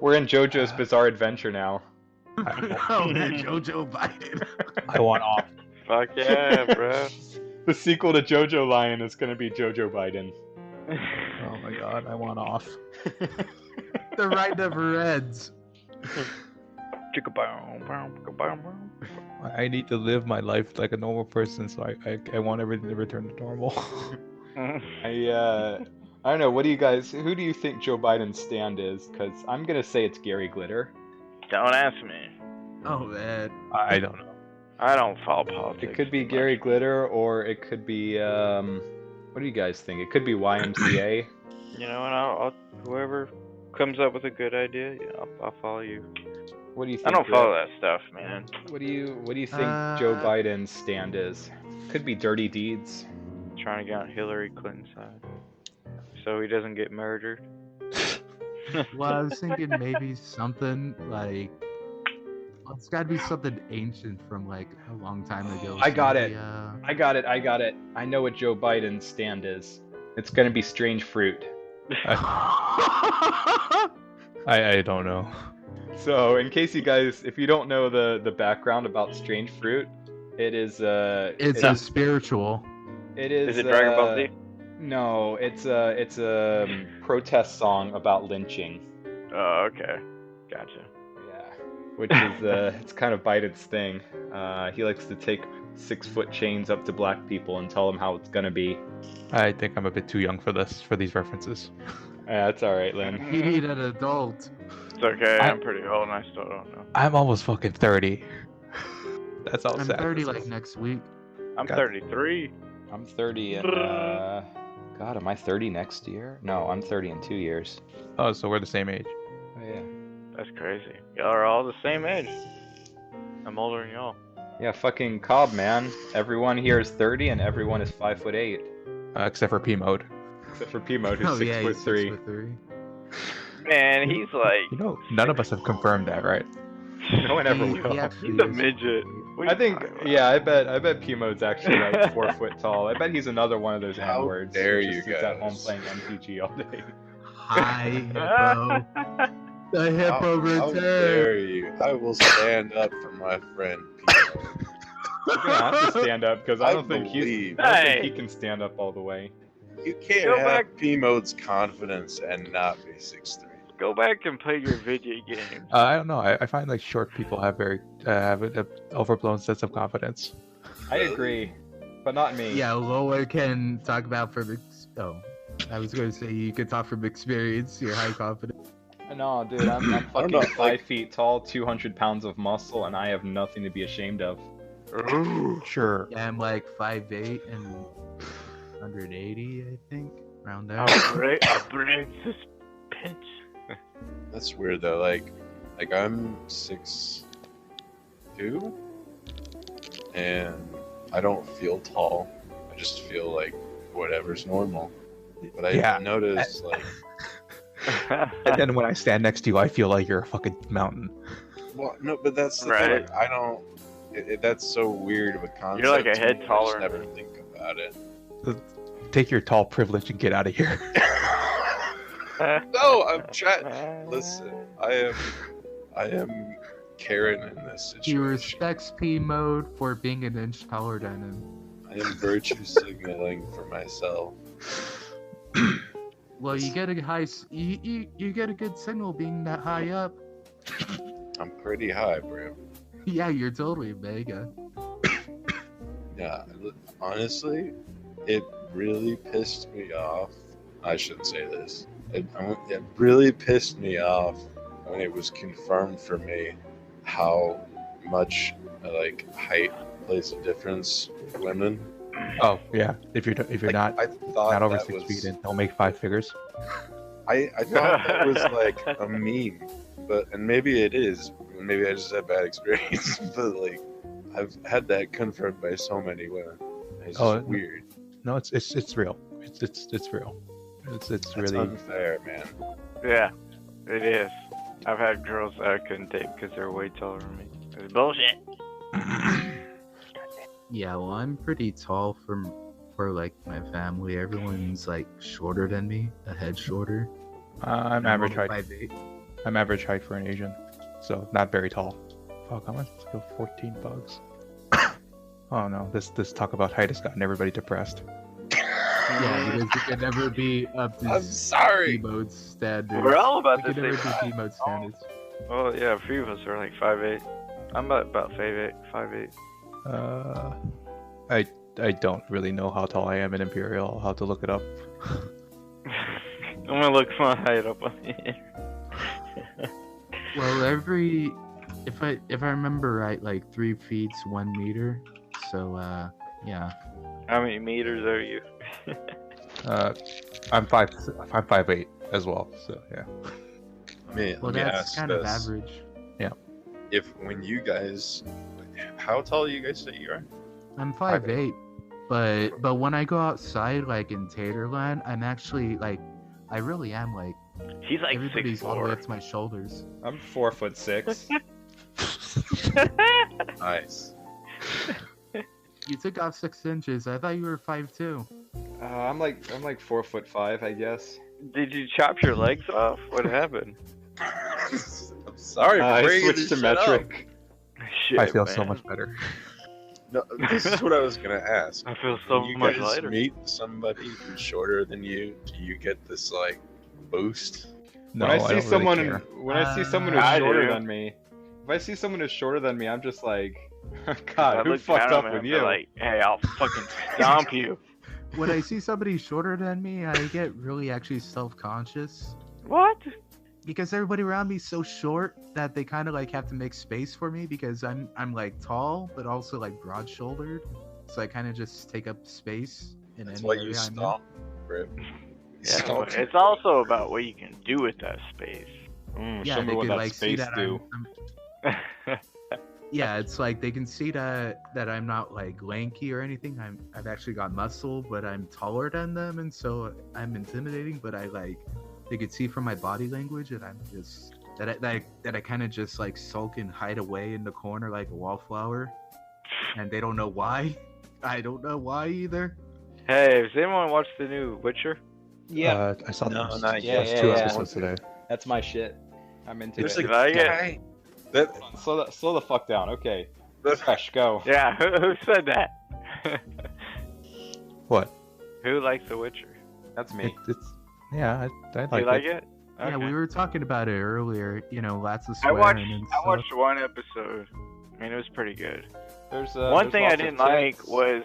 We're in JoeJoe's Bizarre Adventure now. Oh man, JoeJoe Biden. I want off. Fuck yeah, bro. The sequel to JoJo Lion is gonna be JoJo Biden. Oh my god, I want off. The ride never ends. I need to live my life like a normal person, so I want everything to return to normal. I don't know. Who do you think Joe Biden's stand is? Because I'm gonna say it's Gary Glitter. Don't ask me. Oh man. I don't know. I don't follow politics. It could be Gary Glitter, or it could be what do you guys think? It could be YMCA. You know, and I'll whoever comes up with a good idea, yeah, I'll follow you. What do you think? I don't Brett? follow that stuff, man. What do you think Joe Biden's stand is? Could be Dirty Deeds. Trying to get on Hillary Clinton's side, so he doesn't get murdered. Well, I was thinking maybe something like. Well, it's got to be something ancient from like a long time ago. I got Maybe, it. I got it. I know what Joe Biden's stand is. It's gonna be strange fruit. I don't know. So, in case you guys, if you don't know the background about strange fruit, it is It's a spiritual. It is. Is it Dragon Ball Z? No, it's a protest song about lynching. Oh, okay. Gotcha. Yeah, which is it's kind of Biden's thing. He likes to take 6-foot chains up to black people and tell them how it's gonna be. I think I'm a bit too young for these references. Yeah, that's all right, Lynn. You need an adult. It's okay. I'm pretty old and I still don't know. I'm almost fucking 30. That's all I'm sad. 30 like next week. I'm God. 33. I'm 30 and God, am I 30 next year? No, I'm 30 in 2 years. Oh, so we're the same age. Oh yeah. That's crazy. Y'all are all the same age. I'm older than y'all. Yeah, fucking Cobb, man. Everyone here is 30 and everyone is 5'8", Except for P mode. except for P-Mode, who's Oh yeah, he's 6'3". 6'3". Man, he's like. You know, none of us have confirmed that, right? No one ever He will. actually He's a is. midget. What are I you think, talking about? yeah, I bet P-Mode's actually like 4 foot tall. I bet he's another one of those How N-words. dare who you just sits at home guys. playing MTG all day. Hi, Hippo. The Hippo How returned. dare you? I will stand up for my friend Pino. You're gonna have to stand up because I I don't think he Hey. can stand up all the way. You can't Go have back. P-Mode's confidence and not be 6'3". Go back and play your video games. I don't know. I find like short people have very have an overblown sense of confidence. I agree, but not me. Yeah, Lower can talk about I was going to say you could talk from experience. You're high confidence. No, dude, I'm don't fucking know, 5 feet tall, 200 pounds of muscle, and I have nothing to be ashamed of. Sure. Yeah, I'm like 5'8" and 180, I think, around there. I'll break this pinch. That's weird though. Like I'm 6'2", and I don't feel tall. I just feel like whatever's normal. But I Yeah. noticed like, And then when I stand next to you, I feel like you're a fucking mountain. well, no, but that's the Right. thing. Like, I don't. That's so weird of a concept. You're like a to head me. taller I just never think about it. Take your tall privilege and get out of here. No, I'm trying. Listen, I am Karen in this He situation. respects P Mode for being an inch taller than him. I am virtue signaling for myself. Well, you get a you get a good signal being that high up. I'm pretty high, bro. Yeah, you're totally mega. Yeah, honestly, it really pissed me off. I shouldn't say this. It really pissed me off when it was confirmed for me how much like height plays a difference with women. Oh yeah. If you're Like, not I thought not over that 6 was, feet and don't make 5 figures. I thought that was like a meme, and maybe it is. Maybe I just had bad experience, but like I've had that confirmed by so many women. It's Oh, just weird. No, it's real. It's real. It's That's really unfair, man. Yeah, it is. I've had girls that I couldn't date because they're way taller than me. It's bullshit. Yeah, well, I'm pretty tall for like my family. Everyone's like shorter than me, a head shorter. I'm average height. 5'8". I'm average height for an Asian, so not very tall. Fuck, how much? Let's go 14 bugs. Oh no, this talk about height has gotten everybody depressed. Yeah, because you can never be up to I'm sorry. P-Mode standards. We're all about You the can same. never be P-Mode standards. Well, yeah, a few of us are like 5'8". I'm about 5'8". 5'8". I don't really know how tall I am in Imperial. I'll have to look it up. I'm gonna look my height up on here. Well, if I remember right, like 3 feet's 1 meter. So yeah. How many meters are you? I'm 5'8" as well. So yeah. Man, Well, let me that's ask kind of this. average. If when you guys, how tall do you guys say you are? I'm 5'8", but when I go outside, like in Taterland, I'm actually like, I really am like, He's like everybody's all the way 6'4". up to my shoulders. I'm 4'6". Nice. You took off 6 inches. I thought you were 5'2". I'm like 4'5", I guess. Did you chop your legs off? What happened? I'm Sorry for I bringing switched this to shit up. metric. Shit, I feel so man. much better. No, this is what I was gonna ask. I feel so When you much guys lighter. meet somebody who's shorter than you, do you get this like boost? No, When I I see don't someone, really care. when I see someone who's I shorter do. than me, if I see someone who's shorter than me, I'm just like, I God, who look fucked down up at with him, you? they're like, hey, I'll fucking stomp you. When I see somebody shorter than me, I get really actually self-conscious What? because everybody around me is so short that they kind of like have to make space for me because I'm like tall but also like broad-shouldered, so I kind of just take up space in That's any why area you I'm in. stomp, Brip. You Yeah, stomp. it's also about what you can do with that space. Yeah, Show me they what could that like see space that do. yeah, it's like they can see that I'm not like lanky or anything. I've actually got muscle, but I'm taller than them, and so I'm intimidating. But they could see from my body language that I'm just that I kind of just like sulk and hide away in the corner like a wallflower, and they don't know why. I don't know why either. Hey, has anyone watched the new Witcher? Yeah, I saw No, those not yet. first Yeah, two yeah, yeah. episodes today. that's my shit. I'm into There's it. a Did I get- guy that Slow the fuck down. Okay, that Fresh, go. Yeah, who said that? What? Who likes The Witcher? That's me. It's yeah, I Do you like it? Yeah, Okay. we were talking about it earlier. You know, lots of I swearing watched. and I stuff. watched one episode. I mean, it was pretty good. There's One there's thing I lots of didn't like tits. was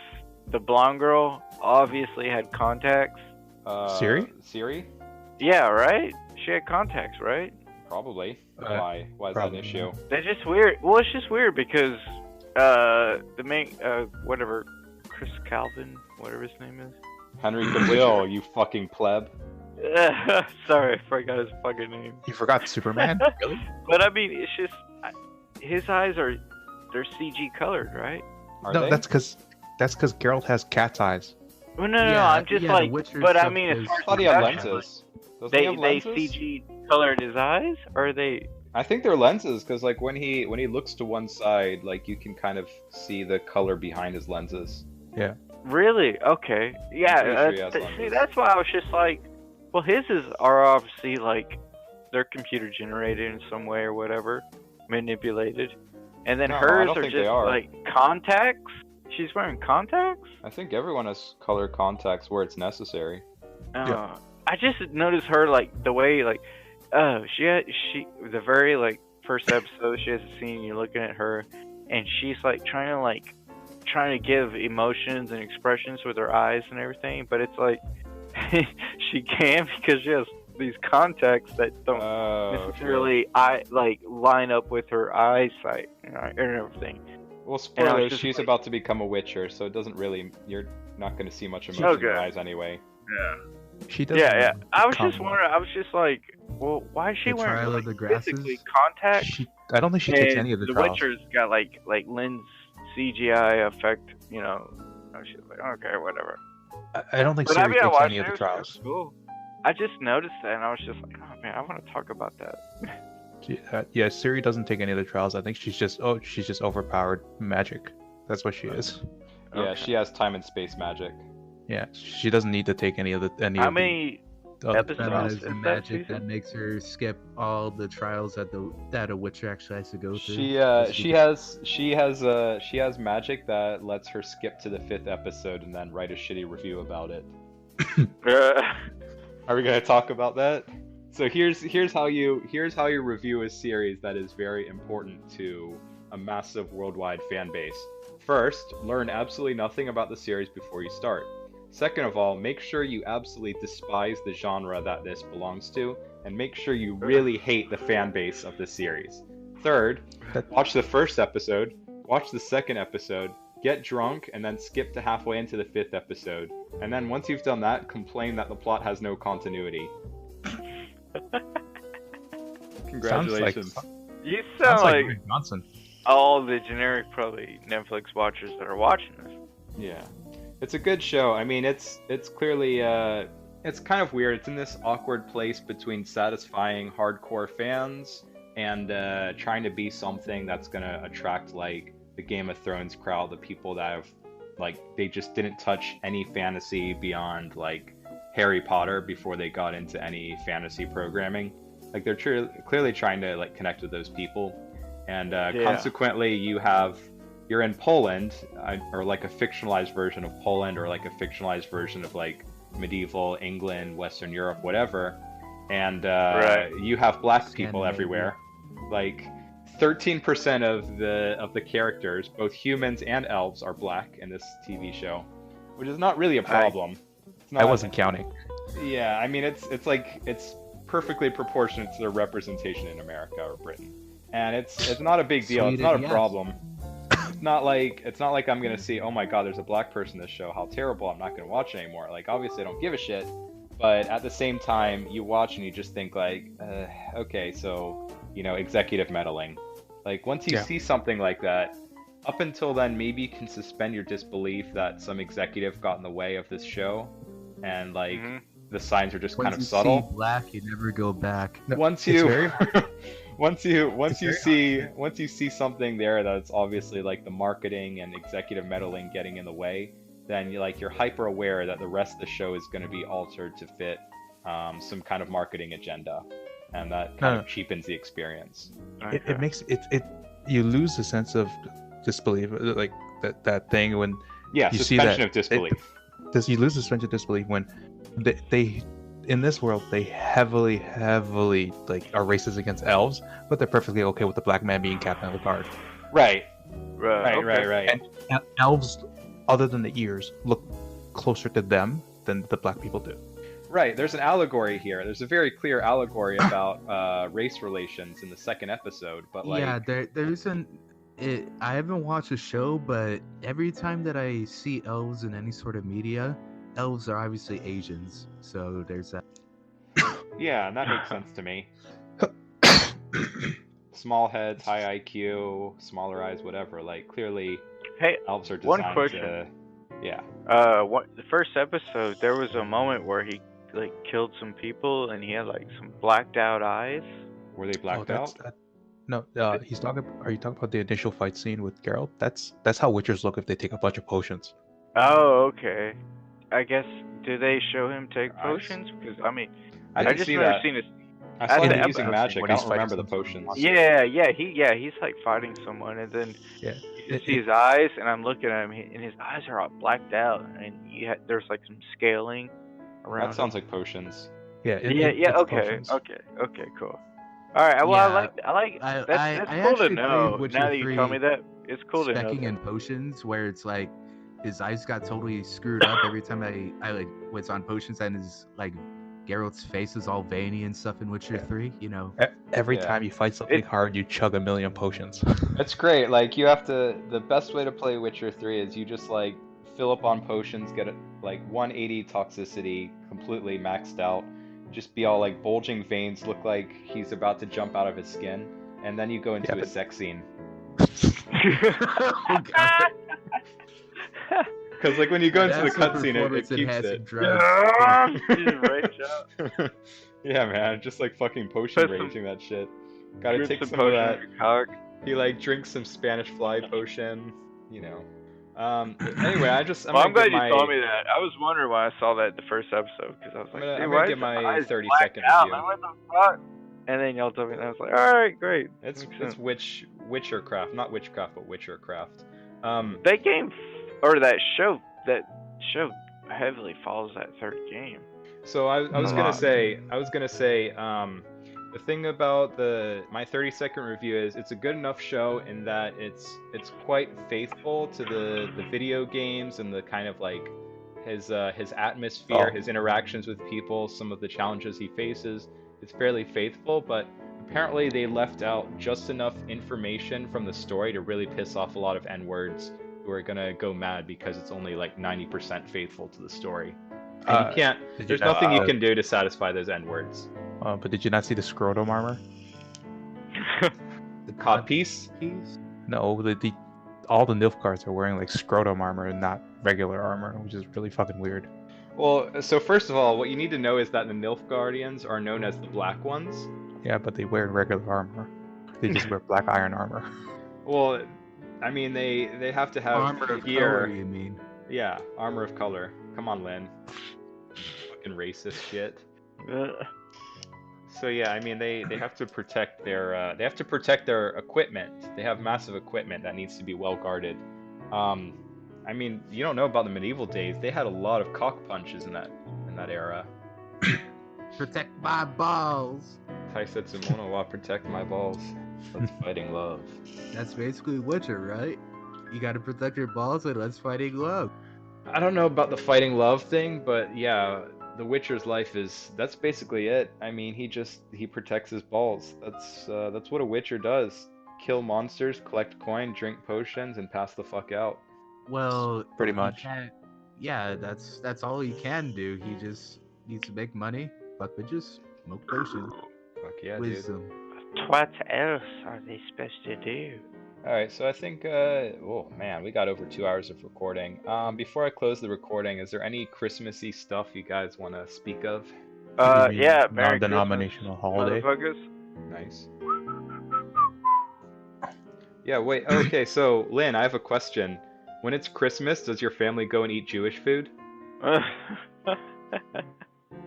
the blonde girl obviously had contacts. Siri? Siri? Yeah, right? She had contacts, right? Probably. Uh, Why? Why is that an probably, issue? They're just weird. Well, it's just weird because the main whatever Chris Calvin, whatever his name is. Henry Cavill, you fucking pleb. Sorry, I forgot his fucking name. You forgot Superman? Really? But I mean, it's just his eyes they're CG colored, right? Are No, they? that's because Geralt has cat's eyes. Well, no, Yeah, I'm just yeah, The like, Witcher but I stuff mean, as is- far I as thought he had production, lenses. Doesn't they he have lenses? CG colored his eyes, or are they? I think they're lenses because like when he looks to one side, like you can kind of see the color behind his lenses. Really? Okay. Yeah. pretty sure he has See, lenses. that's why I was just like, well, his are obviously like they're computer generated in some way or whatever, manipulated, and then No, I hers don't are think just they are. like contacts. She's wearing contacts. I think everyone has color contacts where it's necessary. Yeah. I just noticed her like the way like, the very like first episode she has a scene. You're looking at her, and she's like trying to give emotions and expressions with her eyes and everything, but it's like she can't because she has these contacts that don't necessarily line up with her eyesight and everything. Well, And I was spoilers. just She's like- about to become a Witcher, so it doesn't really. You're not going to see much emotion in Okay. her eyes anyway. Yeah. She does. Yeah. I was just wondering. I was just like, well, why is she The wearing Trial of like, the Grasses? physically contacts? I don't think she takes And any of the the trials. Witcher's got like lens CGI effect, you know. I was just like, okay, whatever. I don't think But Siri I takes watched any of it. the It was trials. cool. I just noticed that, and I was just like, oh man, I want to talk about that. Yeah, Siri doesn't take any of the trials. I think she's just overpowered magic. That's what she is. Yeah, Okay. she has time and space magic. Yeah, she doesn't need to take any of the How of many the other episodes? That trials. is the that magic season? that makes her skip all the trials that a Witcher actually has to go through. She has magic that lets her skip to the 5th episode and then write a shitty review about it. Are we gonna talk about that? So here's how you review a series that is very important to a massive worldwide fan base. First, learn absolutely nothing about the series before you start. Second of all, make sure you absolutely despise the genre that this belongs to, and make sure you really hate the fan base of the series. Third, watch the first episode, watch the second episode, get drunk, and then skip to halfway into the 5th episode. And then once you've done that, complain that the plot has no continuity. Congratulations. You Sounds sound like like Rick Johnson. all the generic probably Netflix watchers that are watching this. Yeah, it's a good show. I mean, it's clearly it's kind of weird. It's in this awkward place between satisfying hardcore fans and trying to be something that's gonna attract like the Game of Thrones crowd, the people that have like they just didn't touch any fantasy beyond like Harry Potter before they got into any fantasy programming. Like they're clearly trying to like connect with those people, and consequently you're in Poland, or like a fictionalized version of Poland, or like a fictionalized version of like medieval England, Western Europe, whatever, and you have black people everywhere. Like 13% of the characters, both humans and elves, are black in this TV show, which is not really a problem. I wasn't counting. Yeah, I mean it's like it's perfectly proportionate to the representation in America or Britain, and it's not a big deal. It's not a problem. It's not like I'm gonna see, oh my god, there's a black person in this show, how terrible, I'm not gonna watch it anymore. Like obviously I don't give a shit, but at the same time you watch and you just think like, okay, so executive meddling. Like once you see something like that, up until then maybe you can suspend your disbelief that some executive got in the way of this show, and like the signs are just kind of subtle. Once you see black, you never go back. No, once you see something there that's obviously like the marketing and executive meddling getting in the way, then you're hyper aware that the rest of the show is going to be altered to fit some kind of marketing agenda, and that kind of cheapens the experience. It makes it you lose the sense of disbelief, like that thing when you see that suspension of disbelief. You lose the suspension of disbelief when they in this world they heavily like are racist against elves, but they're perfectly okay with the black man being captain of the guard. Right. And elves, other than the ears, look closer to them than the black people do. Right. There's an allegory here. There's a very clear allegory about race relations in the second episode. But like, there's I haven't watched the show, but every time that I see elves in any sort of media, elves are obviously Asians, so there's that. Yeah, and that makes sense to me. Small heads, high IQ, smaller eyes, whatever. Like clearly, elves are designed one question. to. Yeah. The first episode, there was a moment where he like killed some people, and he had like some blacked out eyes. Were they blacked out? No, he's talking. Are you talking about the initial fight scene with Geralt? That's how Witchers look if they take a bunch of potions. Oh, okay. I guess, do they show him take potions? Because I mean, I just never seen it. I saw him using magic. I don't remember the potions. He's like fighting someone, and then you see his eyes, and I'm looking at him, and his eyes are all blacked out, and there's like some scaling around. That sounds like potions. Okay, cool. All right, well, I like that's cool to know. Now that you tell me that, it's cool to know. Specking in potions, where it's like his eyes got totally screwed up every time I like was on potions, and his like Geralt's face is all veiny and stuff in Witcher 3, Every time you fight something hard, you chug 1,000,000 potions. That's great. Like you have to. The best way to play Witcher 3 is you just like fill up on potions, get it like 180 toxicity, completely maxed out. Just be all like bulging veins, look like he's about to jump out of his skin, and then you go into a sex scene. Oh god. Because like when you go into the cutscene, it keeps it. Yeah, man, just like fucking potion raging that shit. Gotta take some of that. He like drinks some Spanish fly potion, Anyway, I'm glad you told me that. I was wondering why I saw that the first episode, because I was like, I'm gonna get my 30-second review. What the fuck? And then y'all told me that. I was like, all right, great. It's Witchercraft, not Witchcraft, but Witchercraft. That game, or that show heavily follows that third game. So I was gonna say, the thing about my 30-second review is it's a good enough show in that it's quite faithful to the video games and the kind of like his atmosphere, his interactions with people, some of the challenges he faces. It's fairly faithful, but apparently they left out just enough information from the story to really piss off a lot of N-words who are gonna go mad because it's only like 90% faithful to the story. And you can't. There's nothing you can do to satisfy those N-words. But did you not see the scrotum armor? The cod piece? No, all the Nilfgaards are wearing like scrotum armor and not regular armor, which is really fucking weird. Well, so first of all, what you need to know is that the Nilfgaardians are known as the Black Ones. Yeah, but they wear regular armor. They just wear black iron armor. Well, I mean, they have to have armor of color, you mean? Yeah, armor of color. Come on, Lynn. Fucking racist shit. So yeah, I mean they have to protect their equipment. They have massive equipment that needs to be well guarded. I mean, you don't know about the medieval days. They had a lot of cock punches in that era. Protect my balls. Taisetsumono wa protect my balls. Let's fighting love. That's basically Witcher, right? You gotta protect your balls and let's fighting love. I don't know about the fighting love thing, but yeah, the Witcher's life that's basically it. I mean, he protects his balls. That's what a Witcher does. Kill monsters, collect coin, drink potions, and pass the fuck out. Well, Pretty you much. can't- Yeah, that's all he can do. He just needs to make money, fuck bitches, smoke potions, Fuck yeah, dude. wisdom. What else are they supposed to do? Alright, so I think, oh man, we got over 2 hours of recording. Before I close the recording, is there any Christmassy stuff you guys want to speak of? Yeah, Merry Non-denominational Christmas, holiday. motherfuckers. Nice. Yeah, wait, okay, so, Lynn, I have a question. When it's Christmas, does your family go and eat Jewish food?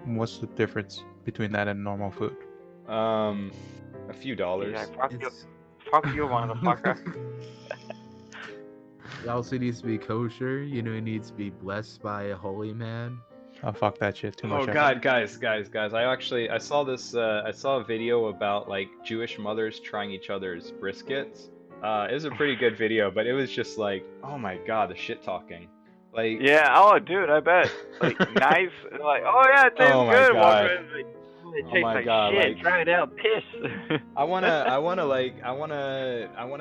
What's the difference between that and normal food? A few dollars. Yeah, It's- fuck you, motherfucker. It also needs to be kosher. You know, it needs to be blessed by a holy man. Oh, fuck that shit. Too much Oh effort. god, guys! I saw this. I saw a video about like Jewish mothers trying each other's briskets. It was a pretty good video, but it was just like, oh my god, the shit talking. Like, Yeah, oh, dude, I bet. Like, nice. Like, oh, yeah, it tastes Oh my good. God. Walk around, like, it Oh tastes my like God, shit. like- Try it out. Piss. I wanna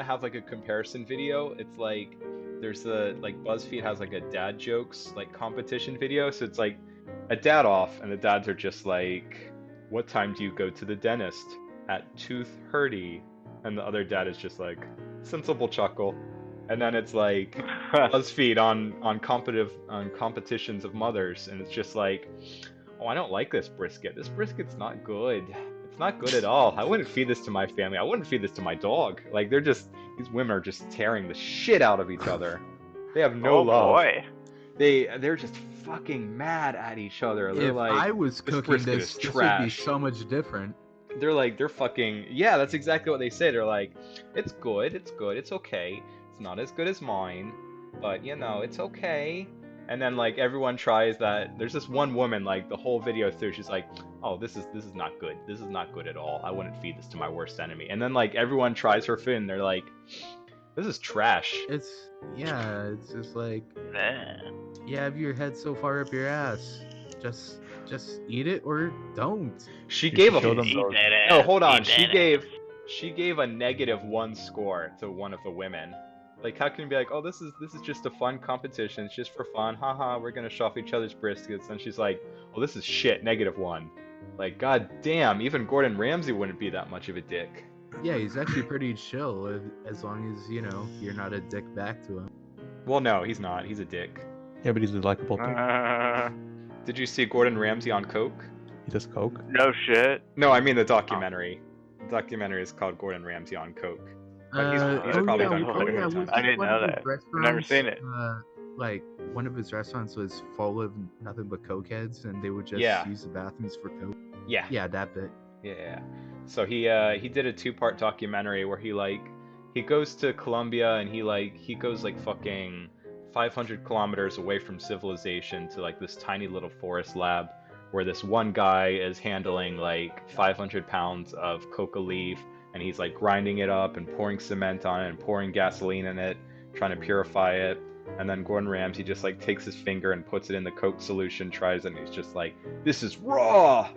have like a comparison video. It's like there's the like BuzzFeed has like a dad jokes like competition video. So it's like a dad off, and the dads are just like, "What time do you go to the dentist?" At 2:30, and the other dad is just like, sensible chuckle. And then it's like BuzzFeed on competitions of mothers, and it's just like, oh, I don't like this brisket. This brisket's not good. It's not good at all. I wouldn't feed this to my family. I wouldn't feed this to my dog. Like these women are just tearing the shit out of each other. They have no oh, love. boy. They're just fucking mad at each other. They're If like, I was "This cooking brisket this, is this would be trash." so much different. they're fucking, yeah, that's exactly what they say. They're like, it's good, it's okay. It's not as good as mine, but you know, it's okay. And then like everyone tries that. There's this one woman like the whole video through, she's like, oh, this is not good. This is not good at all. I wouldn't feed this to my worst enemy. And then like everyone tries her food and they're like, this is trash. It's just like, Nah. you have your head so far up your ass. Just eat it or don't. She You gave should show a them Eat those. that ass. no, hold on. Eat She that gave ass. she gave a -1 score to one of the women. Like, how can you be like, oh, this is just a fun competition. It's just for fun. Haha, we're gonna shove each other's briskets. And she's like, oh, this is shit. -1. Like, god damn, even Gordon Ramsay wouldn't be that much of a dick. Yeah, he's actually pretty chill as long as, you know, you're not a dick back to him. Well, no, he's not. He's a dick. Yeah, but he's a likable dude. Did you see Gordon Ramsay on coke? He does coke. No shit. No, I mean the documentary. The documentary is called Gordon Ramsay on coke. But he's probably done coke yeah, a few I times. didn't know that. I've never seen it. Like, one of his restaurants was full of nothing but cokeheads, and they would just Yeah. use the bathrooms for coke. Yeah. Yeah, that bit. Yeah. So he did a 2-part documentary where he goes to Colombia and he goes like fucking 500 kilometers away from civilization to like this tiny little forest lab where this one guy is handling like 500 pounds of coca leaf, and he's like grinding it up and pouring cement on it and pouring gasoline in it, trying to purify it. And then Gordon Ramsay just like takes his finger and puts it in the coke solution, tries it, and he's just like, this is raw.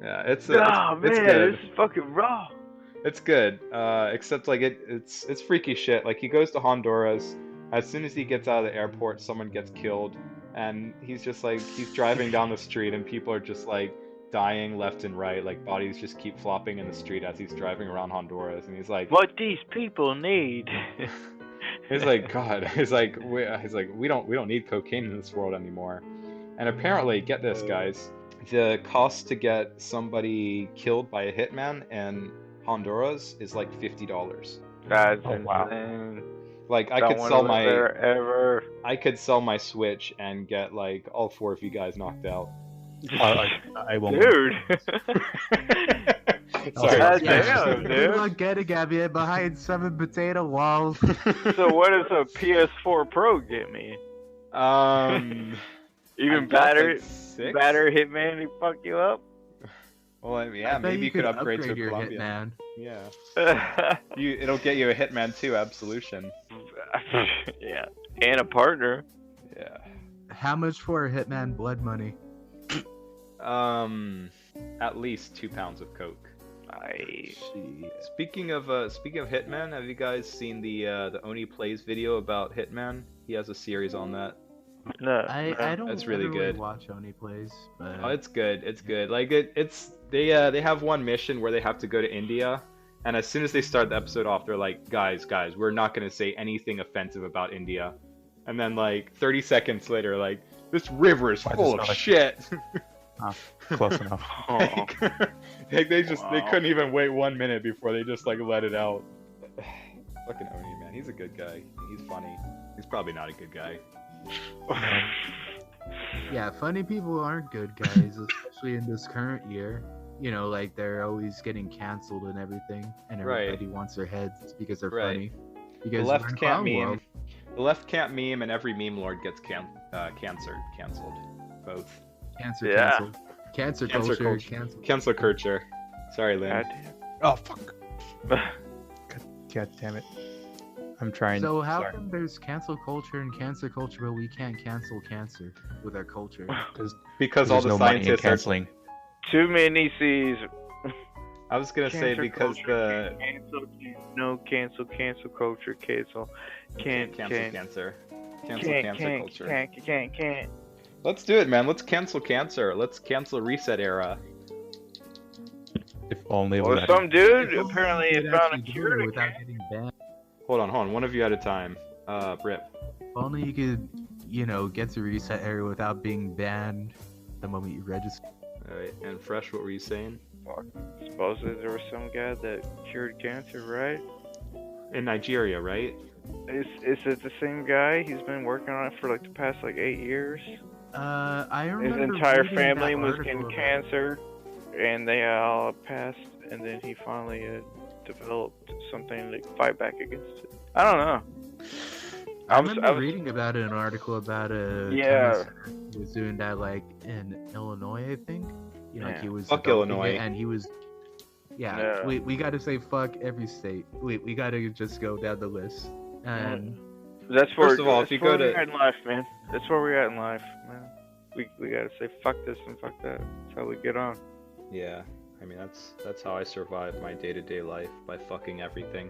Yeah, it's Oh man, it's good. this is fucking raw. It's good, except like it's freaky shit. Like he goes to Honduras. As soon as he gets out of the airport, someone gets killed, and he's just like he's driving down the street, and people are just like dying left and right. Like bodies just keep flopping in the street as he's driving around Honduras, and he's like, What these people need. he's like, God, he's like we don't need cocaine in this world anymore. And apparently, get this, guys, the cost to get somebody killed by a hitman in Honduras is like $50. That's Oh, wow. insane. Like I Don't could wanna sell live my there ever. I could sell my Switch and get like all 4 of you guys knocked out. I won't. Dude. Sorry. God Yeah, damn, good dude. luck getting at me behind 7 potato walls. So what does a PS4 Pro get me? Even better batter Hitman to fuck you up? Well, yeah, I bet maybe you could upgrade to a your Colombian. Hitman. Yeah. It'll get you a Hitman 2 Absolution. Yeah. And a partner. Yeah. How much for a Hitman blood money? At least 2 pounds of coke. I... Speaking of Hitman, have you guys seen the Oni Plays video about Hitman? He has a series on that. No. I don't That's really ever good. watch Oni Plays, but Oh, it's good. It's good. Like they have one mission where they have to go to India, and as soon as they start the episode off, they're like, guys, we're not gonna say anything offensive about India. And then like 30 seconds later, like, this river is full of shit. Close enough. Like, they couldn't even wait 1 minute before they just like let it out. Fucking Oni, man, he's a good guy. He's funny. He's probably not a good guy. yeah, funny people aren't good guys, especially in this current year. You know, like they're always getting canceled and everything, and everybody wants their heads because they're funny. Because The we're left in can't clown meme. world. The left can't meme, and every meme lord gets canceled. Both. Cancer, Yeah. cancel. Cancer Cancer culture, culture. cancel. Cancel culture. Sorry, Lynn. God Oh fuck. God damn it. I'm trying. So how sorry. come there's cancel culture and cancer culture, but we can't cancel cancer with our culture? Because There's all the no money in scientists are. canceling. Too many C's. I was gonna say Cancel because culture, the cancel culture, cancel cancer culture. Can't. Let's do it, man. Let's cancel cancer. Let's cancel Reset Era. If only it Well, was some dude If only apparently we has could found a actually do cure it to without cancer. getting banned. Hold on. One of you at a time. Brip. If only you could, get to reset area without being banned the moment you register. All right. And Fresh, what were you saying? Supposedly there was some guy that cured cancer, right? In Nigeria, right? Is it the same guy? He's been working on it for like the past 8 years. I His remember entire reading family that was article getting about- cancer, and they all passed. And then he finally developed something to fight back against it. I don't know. I remember reading about it in an article about a Yeah. chemist who was doing that in Illinois, I think. Yeah. He was Fuck developing Illinois. it, and he was. Yeah. We got to say fuck every state. We got to just go down the list. And That's where. First of all, that's if you where go we're to- at in life, man. That's where we're at in life, man. We gotta say fuck this and fuck that. That's how we get on. Yeah. I mean, that's how I survive my day-to-day life, by fucking everything.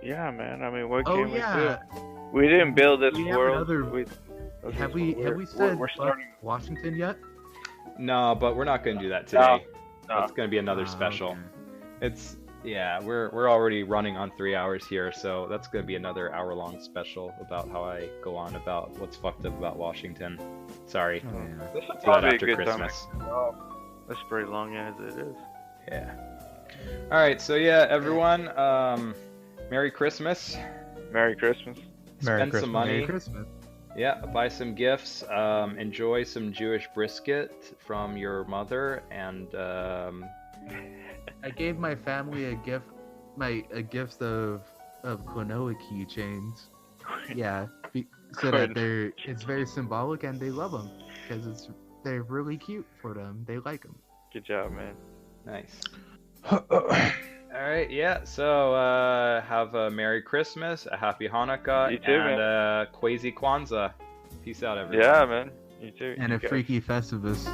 Yeah, man. I mean, what oh can yeah, we do? We didn't build this We have world. another- have we said we're fuck starting? Washington yet? No, but we're not gonna do that today. No. That's gonna be another Oh, special. okay. We're already running on 3 hours here, so that's gonna be another hour-long special about how I go on about what's fucked up about Washington. Sorry. Oh, yeah. This is Do that probably a after good Christmas. time. That's pretty long as it is. Yeah. All right. So yeah, everyone. Merry Christmas. Merry Christmas. Merry Spend Christmas. some money. Merry Christmas. Yeah, buy some gifts. Enjoy some Jewish brisket from your mother, and I gave my family a gift, a gift of quinoa keychains. Yeah, so that it's very symbolic and they love them because they're really cute for them. They like them. Good job, man. nice. All right. Yeah. So have a Merry Christmas, a Happy Hanukkah, You too, and man. Quasi Kwanzaa. Peace out, everyone. Yeah, man. You too. And You a guys. freaky Festivus.